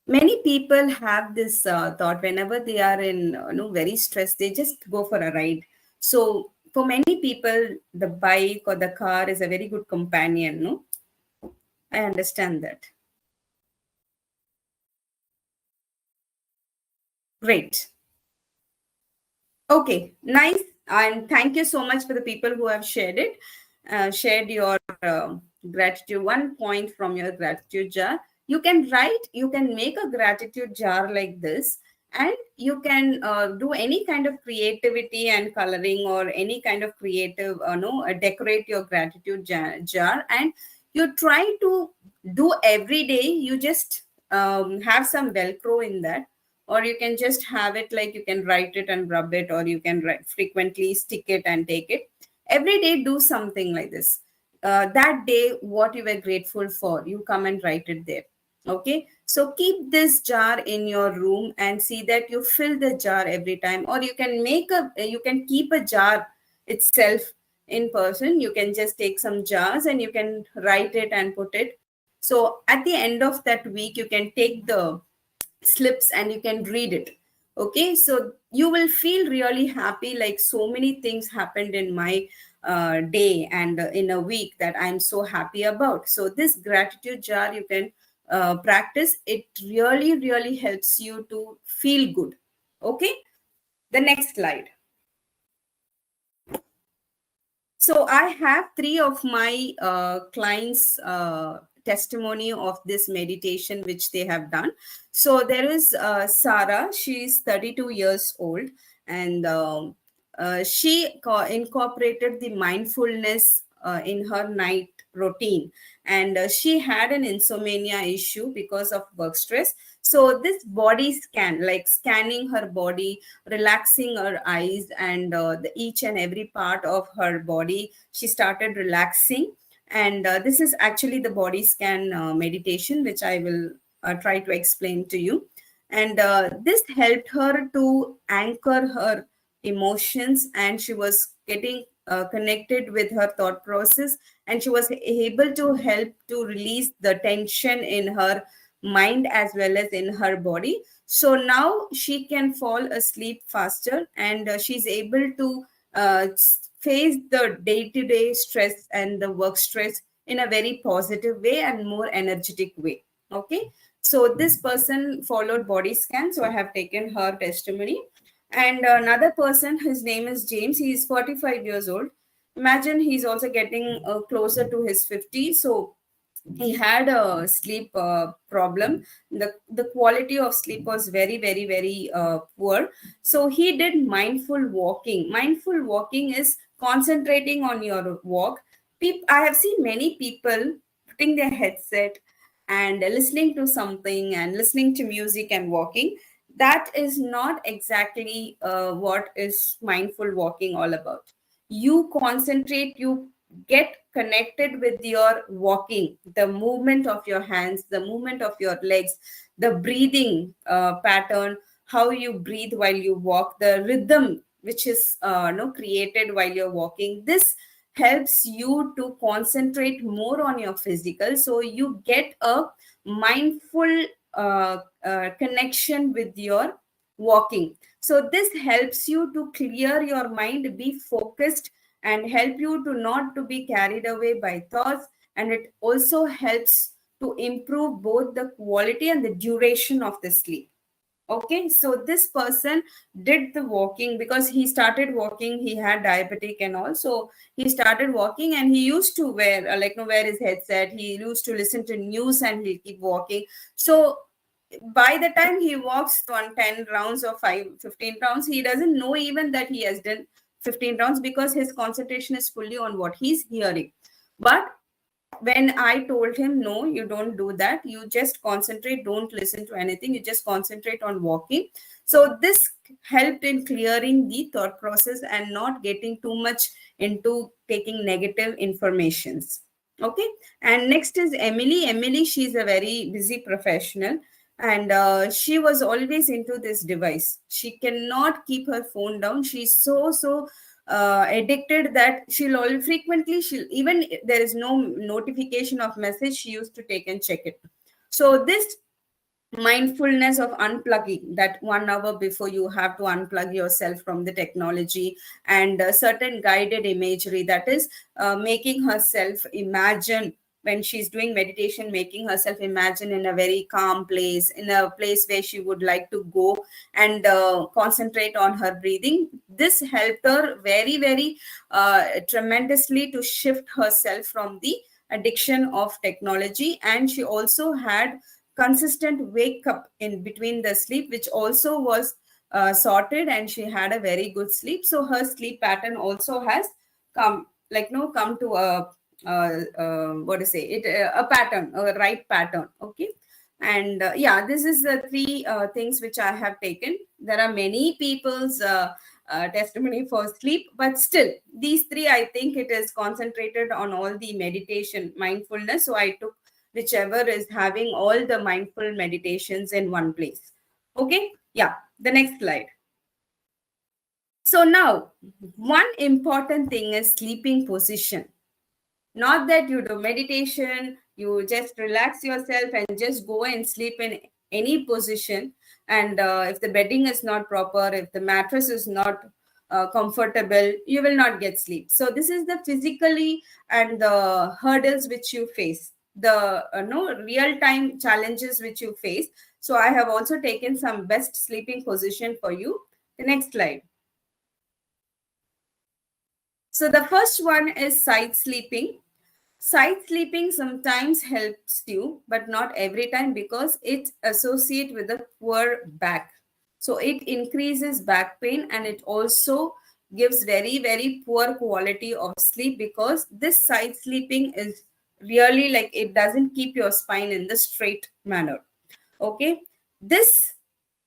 Speaker 2: many people have this thought whenever they are in very stressed, they just go for a ride. So for many people, the bike or the car is a very good companion. No, I understand that. Great. Okay, nice. And thank you so much for the people who have shared it, shared your gratitude, one point from your gratitude jar. You can write, you can make a gratitude jar like this, and you can do any kind of creativity and coloring or any kind of creative, decorate your gratitude jar. And you try to do every day. You just have some Velcro in that, or you can just have it like you can write it and rub it, or you can frequently stick it and take it every day. Do something like this. That day, what you were grateful for, you come and write it there. Okay, so keep this jar in your room and see that you fill the jar every time. Or you can you can keep a jar itself in person. You can just take some jars and you can write it and put it. So at the end of that week, you can take the slips and you can read it. Okay, so you will feel really happy, like so many things happened in my day and in a week that I'm so happy about. So this gratitude jar, you can practice it. Really, really helps you to feel good. Okay, the next slide. So I have three of my clients testimony of this meditation which they have done. So there is Sarah. She's 32 years old, and she incorporated the mindfulness in her night routine. And she had an insomnia issue because of work stress. So this body scan, like scanning her body, relaxing her eyes, and each and every part of her body, she started relaxing. And this is actually the body scan meditation, which I will try to explain to you. And this helped her to anchor her emotions, and she was getting connected with her thought process, and she was able to help to release the tension in her mind as well as in her body. So now she can fall asleep faster, and she's able to face the day-to-day stress and the work stress in a very positive way and more energetic way. Okay, so this person followed body scan, so I have taken her testimony. And another person, his name is James. He is 45 years old. Imagine, he's also getting closer to his 50. So he had a sleep problem. The quality of sleep was very, very, very poor. So he did mindful walking. Mindful walking is concentrating on your walk. I have seen many people putting their headset and listening to something and listening to music and walking. That is not exactly what is mindful walking all about. You concentrate, you get connected with your walking, the movement of your hands, the movement of your legs, the breathing pattern, how you breathe while you walk, the rhythm which is created while you're walking. This helps you to concentrate more on your physical, so you get a mindful connection with your walking. So this helps you to clear your mind, be focused, and help you to not to be carried away by thoughts. And it also helps to improve both the quality and the duration of the sleep. Okay, so this person did the walking because he started walking. He had diabetic and all, so he started walking, and he used to wear wear his headset. He used to listen to news, and he'll keep walking. So by the time he walks on 10 rounds or 15 rounds, he doesn't know even that he has done 15 rounds, because his concentration is fully on what he's hearing. But when I told him, no, you don't do that, you just concentrate, don't listen to anything, you just concentrate on walking. So this helped in clearing the thought process and not getting too much into taking negative informations. Okay. And next is Emily. She's a very busy professional, and she was always into this device. She cannot keep her phone down. She's so addicted that she'll even there is no notification of message, she used to take and check it. So this mindfulness of unplugging, that 1 hour before you have to unplug yourself from the technology, and certain guided imagery, that is making herself imagine, when she's doing meditation, making herself imagine in a very calm place, in a place where she would like to go, and concentrate on her breathing. This helped her very tremendously to shift herself from the addiction of technology. And she also had consistent wake up in between the sleep, which also was sorted, and she had a very good sleep. So her sleep pattern also has come, come to a what to say it, a pattern, a right pattern. Okay. And yeah, this is the three things which I have taken. There are many people's testimony for sleep, but still these three, I think it is concentrated on all the meditation mindfulness, so I took whichever is having all the mindful meditations in one place. Okay. Yeah, the next slide. So now, one important thing is sleeping position. Not that you do meditation, you just relax yourself and just go and sleep in any position. And if the bedding is not proper, if the mattress is not comfortable, you will not get sleep. So this is the physically and the hurdles which you face, the no real time challenges which you face. So I have also taken some best sleeping position for you. The next slide. So the first one is side sleeping. Side sleeping sometimes helps you, but not every time, because it associates with a poor back. So it increases back pain, and it also gives very poor quality of sleep, because this side sleeping is really like, it doesn't keep your spine in the straight manner. Okay. This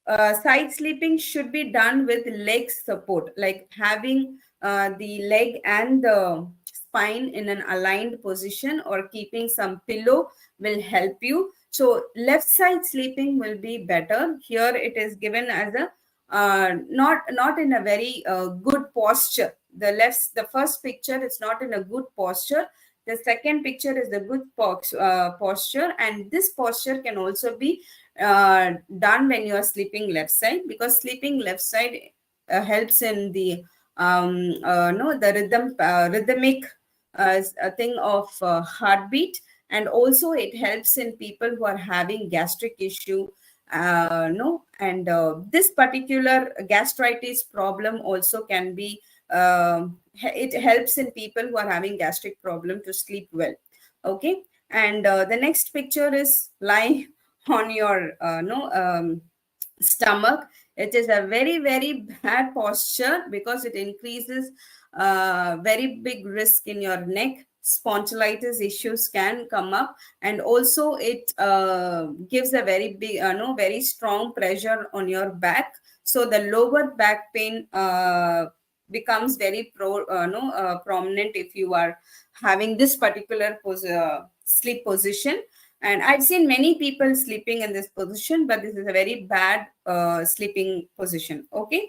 Speaker 2: side sleeping should be done with leg support, like having the leg and the spine in an aligned position, or keeping some pillow will help you. So left side sleeping will be better. Here it is given as a not in a very good posture. The first picture is not in a good posture. The second picture is the good posture, and this posture can also be done when you are sleeping left side, because sleeping left side helps in the no the rhythmic thing of heartbeat, and also it helps in people who are having gastric issue. No And this particular gastritis problem also can be it helps in people who are having gastric problem to sleep well. Okay. And the next picture is lying on your stomach. It is a very bad posture, because it increases very big risk in your neck. Spondylitis issues can come up, and also it gives a very big no very strong pressure on your back. So the lower back pain becomes very prominent if you are having this particular sleep position. And I've seen many people sleeping in this position, but this is a very bad sleeping position. Okay.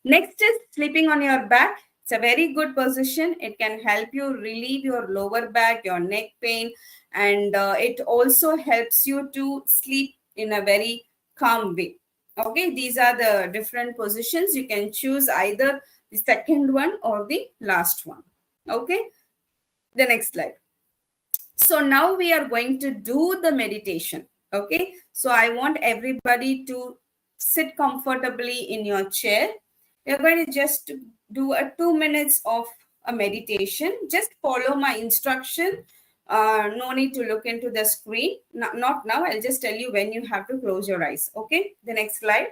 Speaker 2: Next is sleeping on your back. It's a very good position. It can help you relieve your lower back, your neck pain, and it also helps you to sleep in a very calm way. Okay. These are the different positions. You can choose either the second one or the last one. Okay. The next slide. So now we are going to do the meditation. Okay. So I want everybody to sit comfortably in your chair. You're going to just do a 2 minutes of a meditation. Just follow my instruction. No need to look into the screen. Not now. I'll just tell you when you have to close your eyes. Okay. The next slide.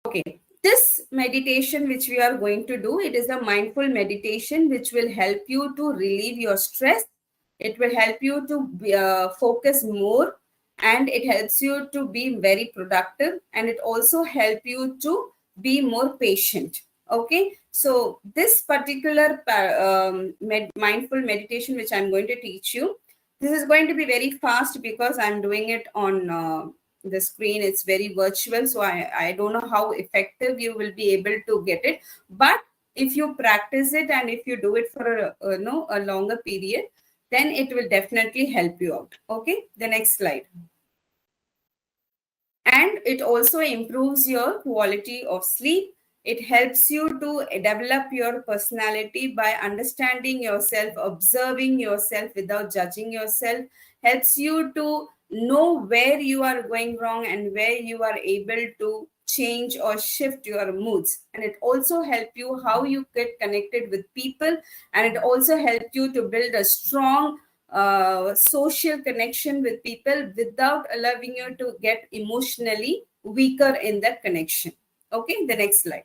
Speaker 2: Okay. This meditation which we are going to do, it is a mindful meditation which will help you to relieve your stress. It will help you to focus more, and it helps you to be very productive, and it also help you to be more patient. Okay, so this particular mindful meditation which I'm going to teach you, this is going to be very fast because I'm doing it on the screen. It's very virtual, so I don't know how effective you will be able to get it, but if you practice it and if you do it for a longer period, then it will definitely help you out. Okay, the next slide. And it also improves your quality of sleep. It helps you to develop your personality by understanding yourself, observing yourself without judging yourself, helps you to know where you are going wrong and where you are able to change or shift your moods. And it also helps you how you get connected with people, and it also helps you to build a strong social connection with people without allowing you to get emotionally weaker in that connection. Okay, the next slide.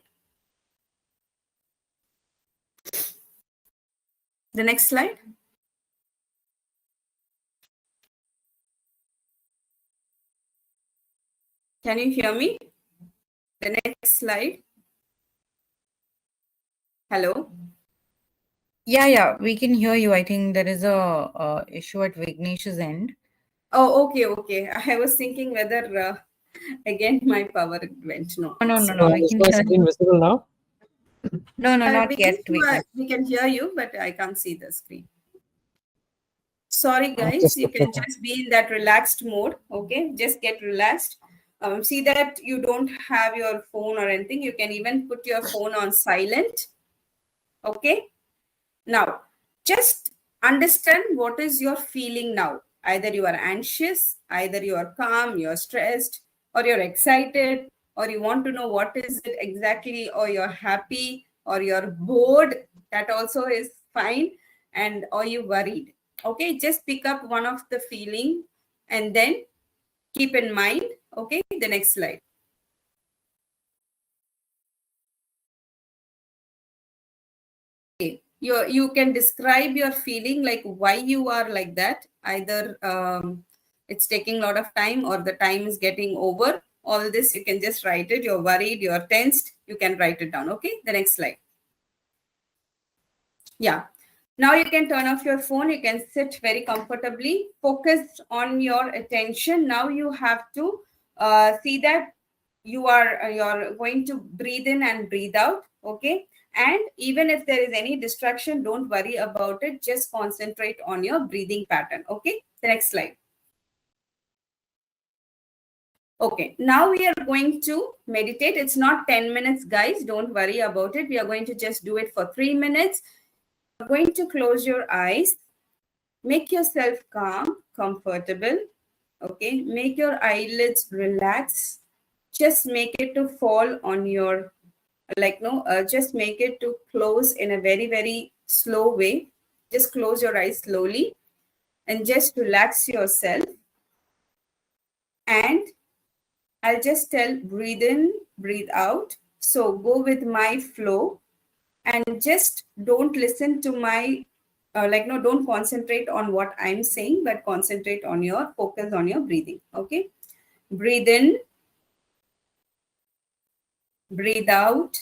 Speaker 2: The next slide. Can you hear me? The next slide. Hello.
Speaker 1: Yeah, we can hear you. I think there is a issue at Vignesh's end.
Speaker 2: Oh, okay. I was thinking whether again my power went. No.
Speaker 1: No. We
Speaker 3: Is
Speaker 1: can
Speaker 3: my
Speaker 1: hear
Speaker 3: screen
Speaker 1: you.
Speaker 3: visible now?
Speaker 1: No, not yet, Vignesh.
Speaker 2: We can hear you, but I can't see the screen. Sorry, guys.
Speaker 3: Just a
Speaker 2: You can
Speaker 3: second.
Speaker 2: just be in that relaxed mode. Okay, just get relaxed. See that you don't have your phone or anything. You can even put your phone on silent. Okay. Now, just understand what is your feeling now. Either you are anxious, either you are calm, you're stressed, or you're excited, or you want to know what is it exactly, or you're happy, or you're bored. That also is fine. And or you worried. Okay, just pick up one of the feeling and then keep in mind. Okay, the next slide. You can describe your feeling, like why you are like that. Either it's taking a lot of time or the time is getting over. All this you can just write it. You're worried, you're tensed, you can write it down. Okay, the next slide. Yeah, now you can turn off your phone. You can sit very comfortably, focus on your attention. Now you have to see that you're going to breathe in and breathe out. Okay, and even if there is any distraction, don't worry about it. Just concentrate on your breathing pattern. Okay, the next slide. Okay, now we are going to meditate. It's not 10 minutes, guys. Don't worry about it. We are going to just do it for 3 minutes. You're going to close your eyes. Make yourself calm, comfortable. Okay, make your eyelids relax. Just make it to fall on your, just make it to close in a very, very slow way. Just close your eyes slowly and just relax yourself. And I'll just tell breathe in, breathe out. So go with my flow and just don't listen to my no, don't concentrate on what I'm saying, but concentrate on your focus on your breathing. Okay, breathe in, breathe out,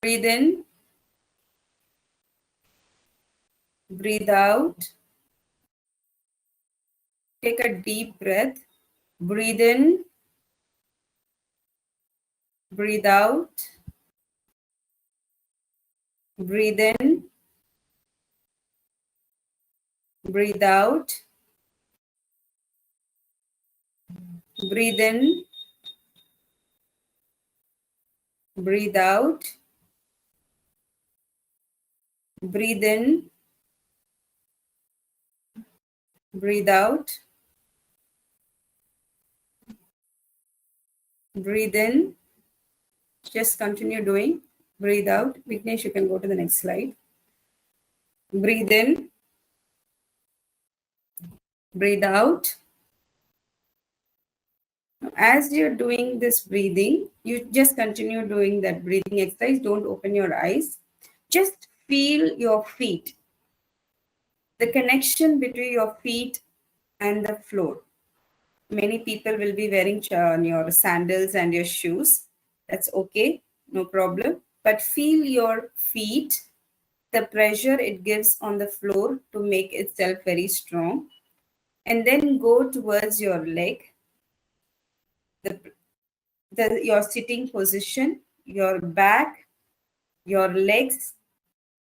Speaker 2: breathe in, breathe out. Take a deep breath. Breathe in, breathe out, breathe in, breathe out, breathe in, breathe out, breathe in, Breathe out. Breathe in. Just continue doing. Breathe out. Vignesh, you can go to the next slide. Breathe in. Breathe out. As you're doing this breathing, you just continue doing that breathing exercise. Don't open your eyes. Just feel your feet. The connection between your feet and the floor. Many people will be wearing your sandals and your shoes. That's okay, no problem. But feel your feet, the pressure it gives on the floor to make itself very strong. And then go towards your leg, your sitting position, your back, your legs.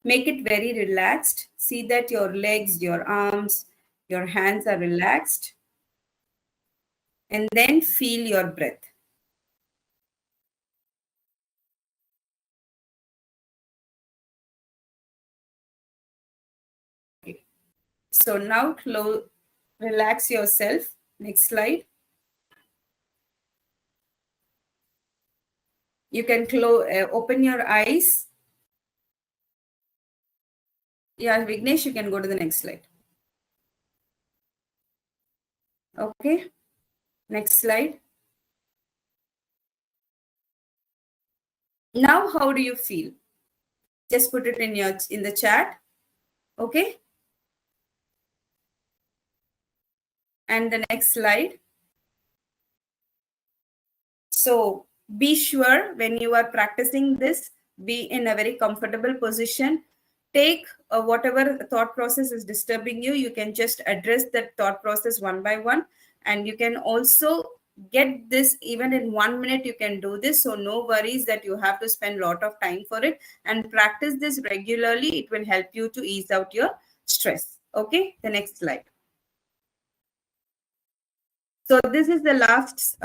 Speaker 2: Make it very relaxed. See that your legs, your arms, your hands are relaxed. And then feel your breath. So now relax yourself. Next slide. You can open your eyes. Yeah, Vignesh, you can go to the next slide. Okay. Next slide. Now, how do you feel? Just put it in the chat. Okay. And the next slide. So be sure when you are practicing this, be in a very comfortable position. Take whatever thought process is disturbing you. You can just address that thought process one by one. And you can also get this even in 1 minute. You can do this. So no worries that you have to spend a lot of time for it. And practice this regularly. It will help you to ease out your stress. Okay, the next slide. So this is the last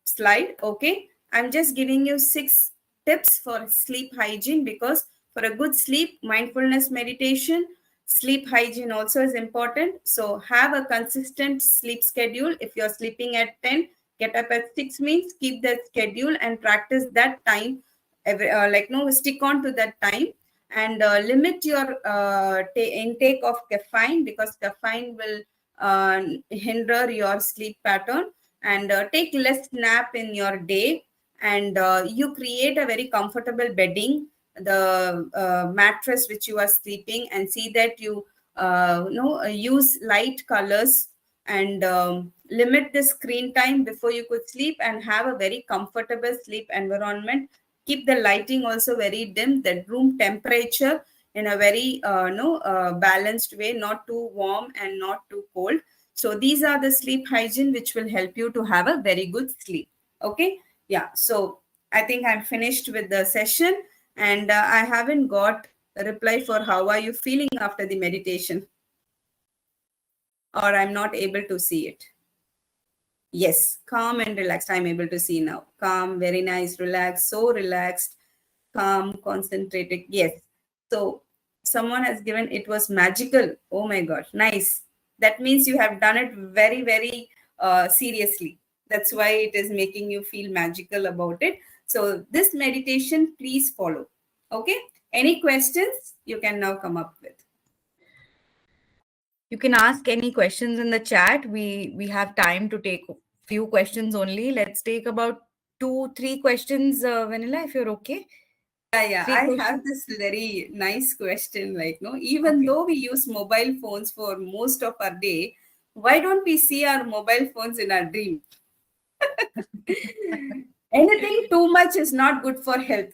Speaker 2: slide. Okay, I'm just giving you 6 tips for sleep hygiene, because for a good sleep, mindfulness meditation, sleep hygiene also is important. So have a consistent sleep schedule. If you're sleeping at 10, get up at 6 means keep that schedule and practice that time. Stick on to that time, and limit your intake of caffeine, because caffeine will hinder your sleep pattern. And take less nap in your day. And you create a very comfortable bedding, the mattress which you are sleeping, and see that you use light colors. And limit the screen time before you could sleep, and have a very comfortable sleep environment. Keep the lighting also very dim, the room temperature in a very balanced way, not too warm and not too cold. So these are the sleep hygiene which will help you to have a very good sleep. Okay. Yeah. So I think I'm finished with the session, and I haven't got a reply for how are you feeling after the meditation, or I'm not able to see it. Yes, calm and relaxed. I'm able to see now. Calm, very nice, relaxed, so relaxed, calm, concentrated. Yes. So someone has given it was magical. Oh my God, nice. That means you have done it very, very seriously. That's why it is making you feel magical about it. So this meditation, please follow. Okay. Any questions you can now come up with?
Speaker 1: You can ask any questions in the chat. We have time to take few questions only. Let's take about 2-3 questions, Vanilla, if you're okay.
Speaker 2: Yeah, I have this very nice question. Even though we use mobile phones for most of our day, why don't we see our mobile phones in our dream? Anything too much is not good for health.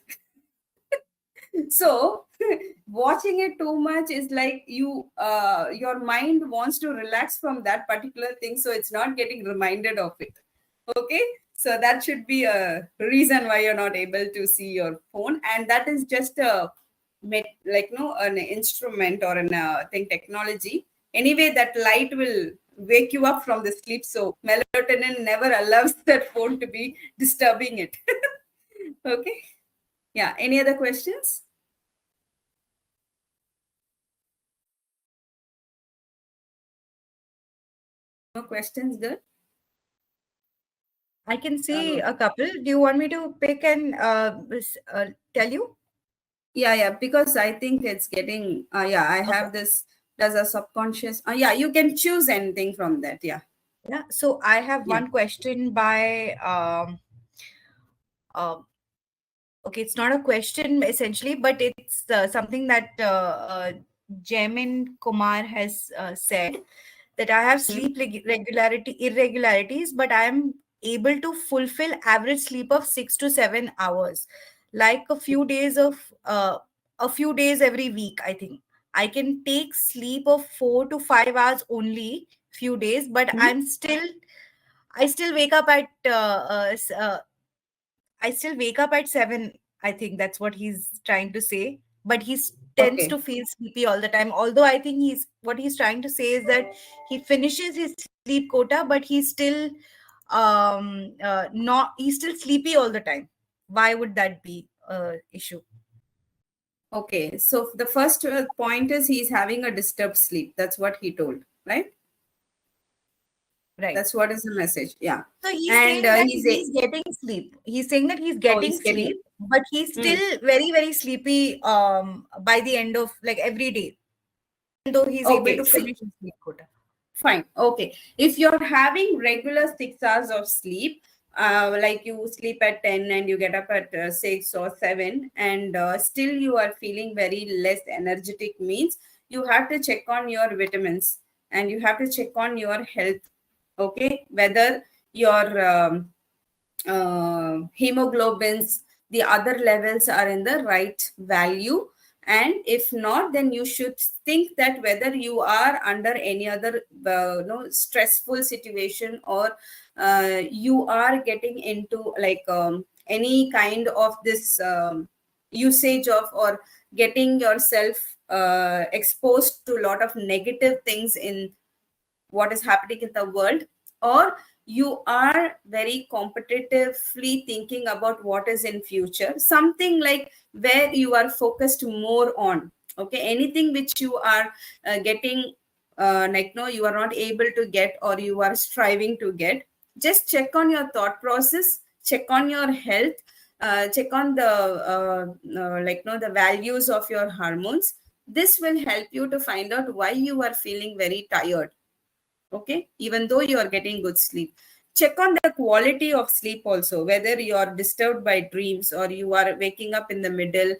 Speaker 2: So watching it too much is like your mind wants to relax from that particular thing, so it's not getting reminded of it. Okay, so that should be a reason why you're not able to see your phone. And that is just an instrument or an thing, technology. Anyway, that light will wake you up from the sleep, so melatonin never allows that phone to be disturbing it. Okay. Yeah, any other questions? No questions, girl?
Speaker 1: I can see a couple. Do you want me to pick and tell you?
Speaker 2: Yeah, because I think it's getting, yeah, I
Speaker 1: Okay.
Speaker 2: have this, does a subconscious, yeah, you can choose anything from that. Yeah.
Speaker 1: Yeah. So I have
Speaker 2: Yeah.
Speaker 1: one question by uh, okay, it's not a question essentially, but it's something that Jamin Kumar has said that I have
Speaker 2: Mhm.
Speaker 1: sleep regularity irregularities, but I am able to fulfill average sleep of 6 to 7 hours, like a few days every week. I think I can take sleep of 4 to 5 hours only few days, but I still wake up at I still wake up at 7. I think that's what he's trying to say. But he tends
Speaker 2: Okay.
Speaker 1: to feel sleepy all the time. Although I think he's trying to say is that he finishes his sleep quota, but he's still not he's still sleepy all the time. Why would that be a issue?
Speaker 2: Okay. So the first point is he's having a disturbed sleep. That's what he told, right?
Speaker 1: Right.
Speaker 2: That's what is the message. Yeah.
Speaker 1: So he's
Speaker 2: And
Speaker 1: saying that
Speaker 2: he's a,
Speaker 1: he's getting sleep. He's saying that he's
Speaker 2: oh,
Speaker 1: getting
Speaker 2: he's getting,
Speaker 1: sleep, but he's
Speaker 2: mm,
Speaker 1: still very, very sleepy by the end of like every day, though he's able
Speaker 2: okay.
Speaker 1: to
Speaker 2: See,
Speaker 1: finish his sleep quota.
Speaker 2: fine. Okay. If you're having regular 6 hours of sleep, like you sleep at 10 and you get up at 6 or 7, and still you are feeling very less energetic, means you have to check on your vitamins and you have to check on your health. Okay. Whether your hemoglobins, the other levels are in the right value. And if not, then you should think that whether you are under any other no stressful situation, or you are getting into like any kind of this usage of, or getting yourself exposed to a lot of negative things in what is happening in the world, or you are very competitively thinking about what is in future, something like where you are focused more on, okay, anything which you are getting like no, you are not able to get, or you are striving to get, just check on your thought process, check on your health, check on the like no, the values of your hormones. This will help you to find out why you are feeling very tired. Okay, even though you are getting good sleep, check on the quality of sleep also, whether you are disturbed by dreams or you are waking up in the middle.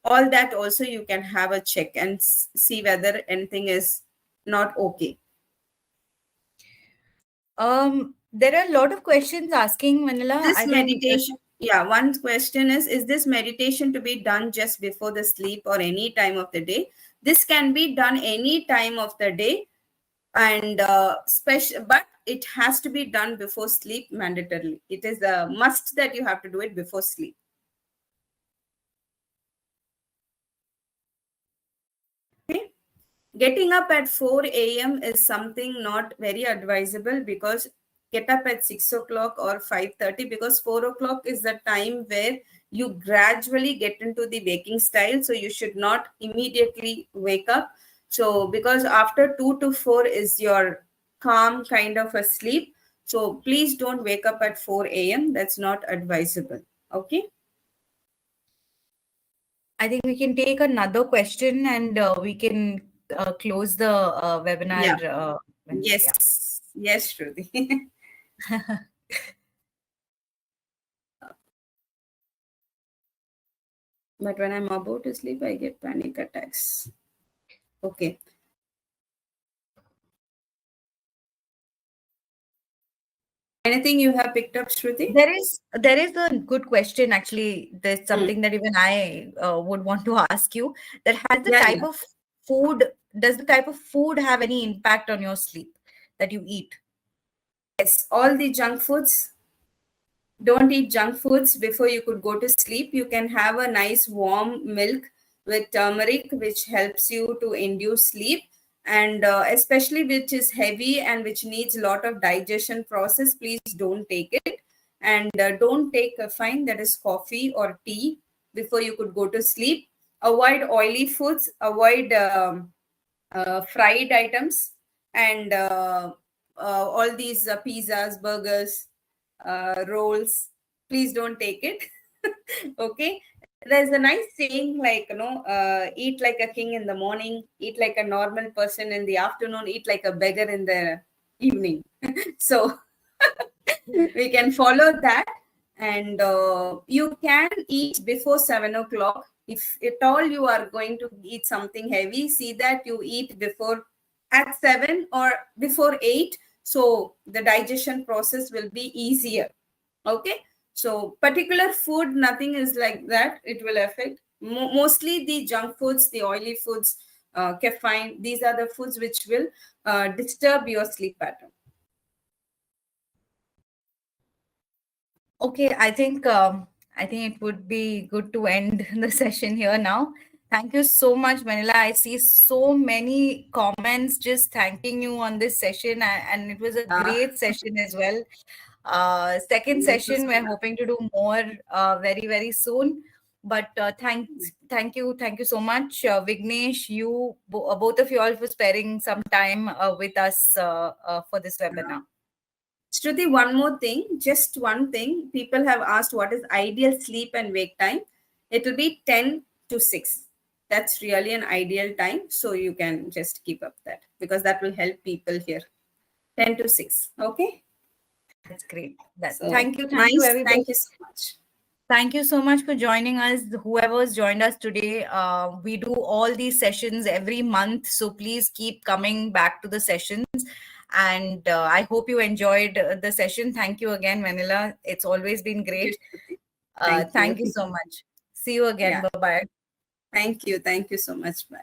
Speaker 2: All that also you can have a check and see whether anything is not okay.
Speaker 1: There are a lot of questions asking Manila.
Speaker 2: This
Speaker 1: I think
Speaker 2: meditation, yeah, one question is this meditation to be done just before the sleep or any time of the day? This can be done any time of the day, and special, but it has to be done before sleep mandatorily. It is a must that you have to do it before sleep. Okay. Getting up at 4 a.m. is something not very advisable, because get up at 6 o'clock or 5:30, because 4 o'clock is the time where you gradually get into the waking style. So you should not immediately wake up. So because after 2 to 4 is your calm kind of a sleep. So please don't wake up at 4 a.m. That's not advisable. Okay.
Speaker 1: I think we can take another question and we can close the
Speaker 2: Yeah.
Speaker 1: webinar. Manila.
Speaker 2: Yes.
Speaker 1: Yeah.
Speaker 2: Yes, Shruti. But when I'm about to sleep, I get panic attacks. Okay. Anything you have picked up, Shruti?
Speaker 1: There is a good question actually. There's
Speaker 2: Hmm.
Speaker 1: something that even I would want to ask you. That has the
Speaker 2: Yeah,
Speaker 1: type
Speaker 2: yeah.
Speaker 1: of food. Does the type of food have any impact on your sleep that you eat?
Speaker 2: Yes, all the junk foods. Don't eat junk foods before you could go to sleep. You can have a nice warm milk with turmeric, which helps you to induce sleep. And especially which is heavy and which needs a lot of digestion process, please don't take it. And don't take caffeine, that is coffee or tea, before you could go to sleep. Avoid oily foods, avoid fried items, and all these pizzas, burgers, rolls. Please don't take it. Okay. There's a nice saying like, eat like a king in the morning, eat like a normal person in the afternoon, eat like a beggar in the evening. So we can follow that. And you can eat before 7 o'clock. If at all you are going to eat something heavy, see that you eat before at 7 or before 8, so the digestion process will be easier. Okay. So particular food, nothing is like that. It will affect mostly the junk foods, the oily foods, caffeine. These are the foods which will disturb your sleep pattern.
Speaker 1: Okay, I think it would be good to end the session here now. Thank you so much, Manila. I see so many comments just thanking you on this session, and it was a great session as well. Second
Speaker 2: Thank you
Speaker 1: session,
Speaker 2: so
Speaker 1: we're
Speaker 2: much.
Speaker 1: hoping to do more very, very soon. But thank you so much, Vignesh, both of you all for sparing some time with us for this webinar.
Speaker 2: Shruti, one more thing, just one thing. People have asked what is ideal sleep and wake time. It will be 10 to 6. That's really an ideal time. So you can just keep up that, because that will help people here. 10 to 6. Okay.
Speaker 1: That's great.
Speaker 2: So
Speaker 1: Thank you,
Speaker 2: nice.
Speaker 1: everybody.
Speaker 2: Thank you so much.
Speaker 1: Thank you so much for joining us. Whoever's joined us today, we do all these sessions every month, so please keep coming back to the sessions. And I hope you enjoyed the session. Thank you again, Manila. It's always been great.
Speaker 2: Thank
Speaker 1: Thank you
Speaker 2: you.
Speaker 1: so much. See you again.
Speaker 2: Yeah.
Speaker 1: Bye bye.
Speaker 2: Thank you. Thank you so much. Bye.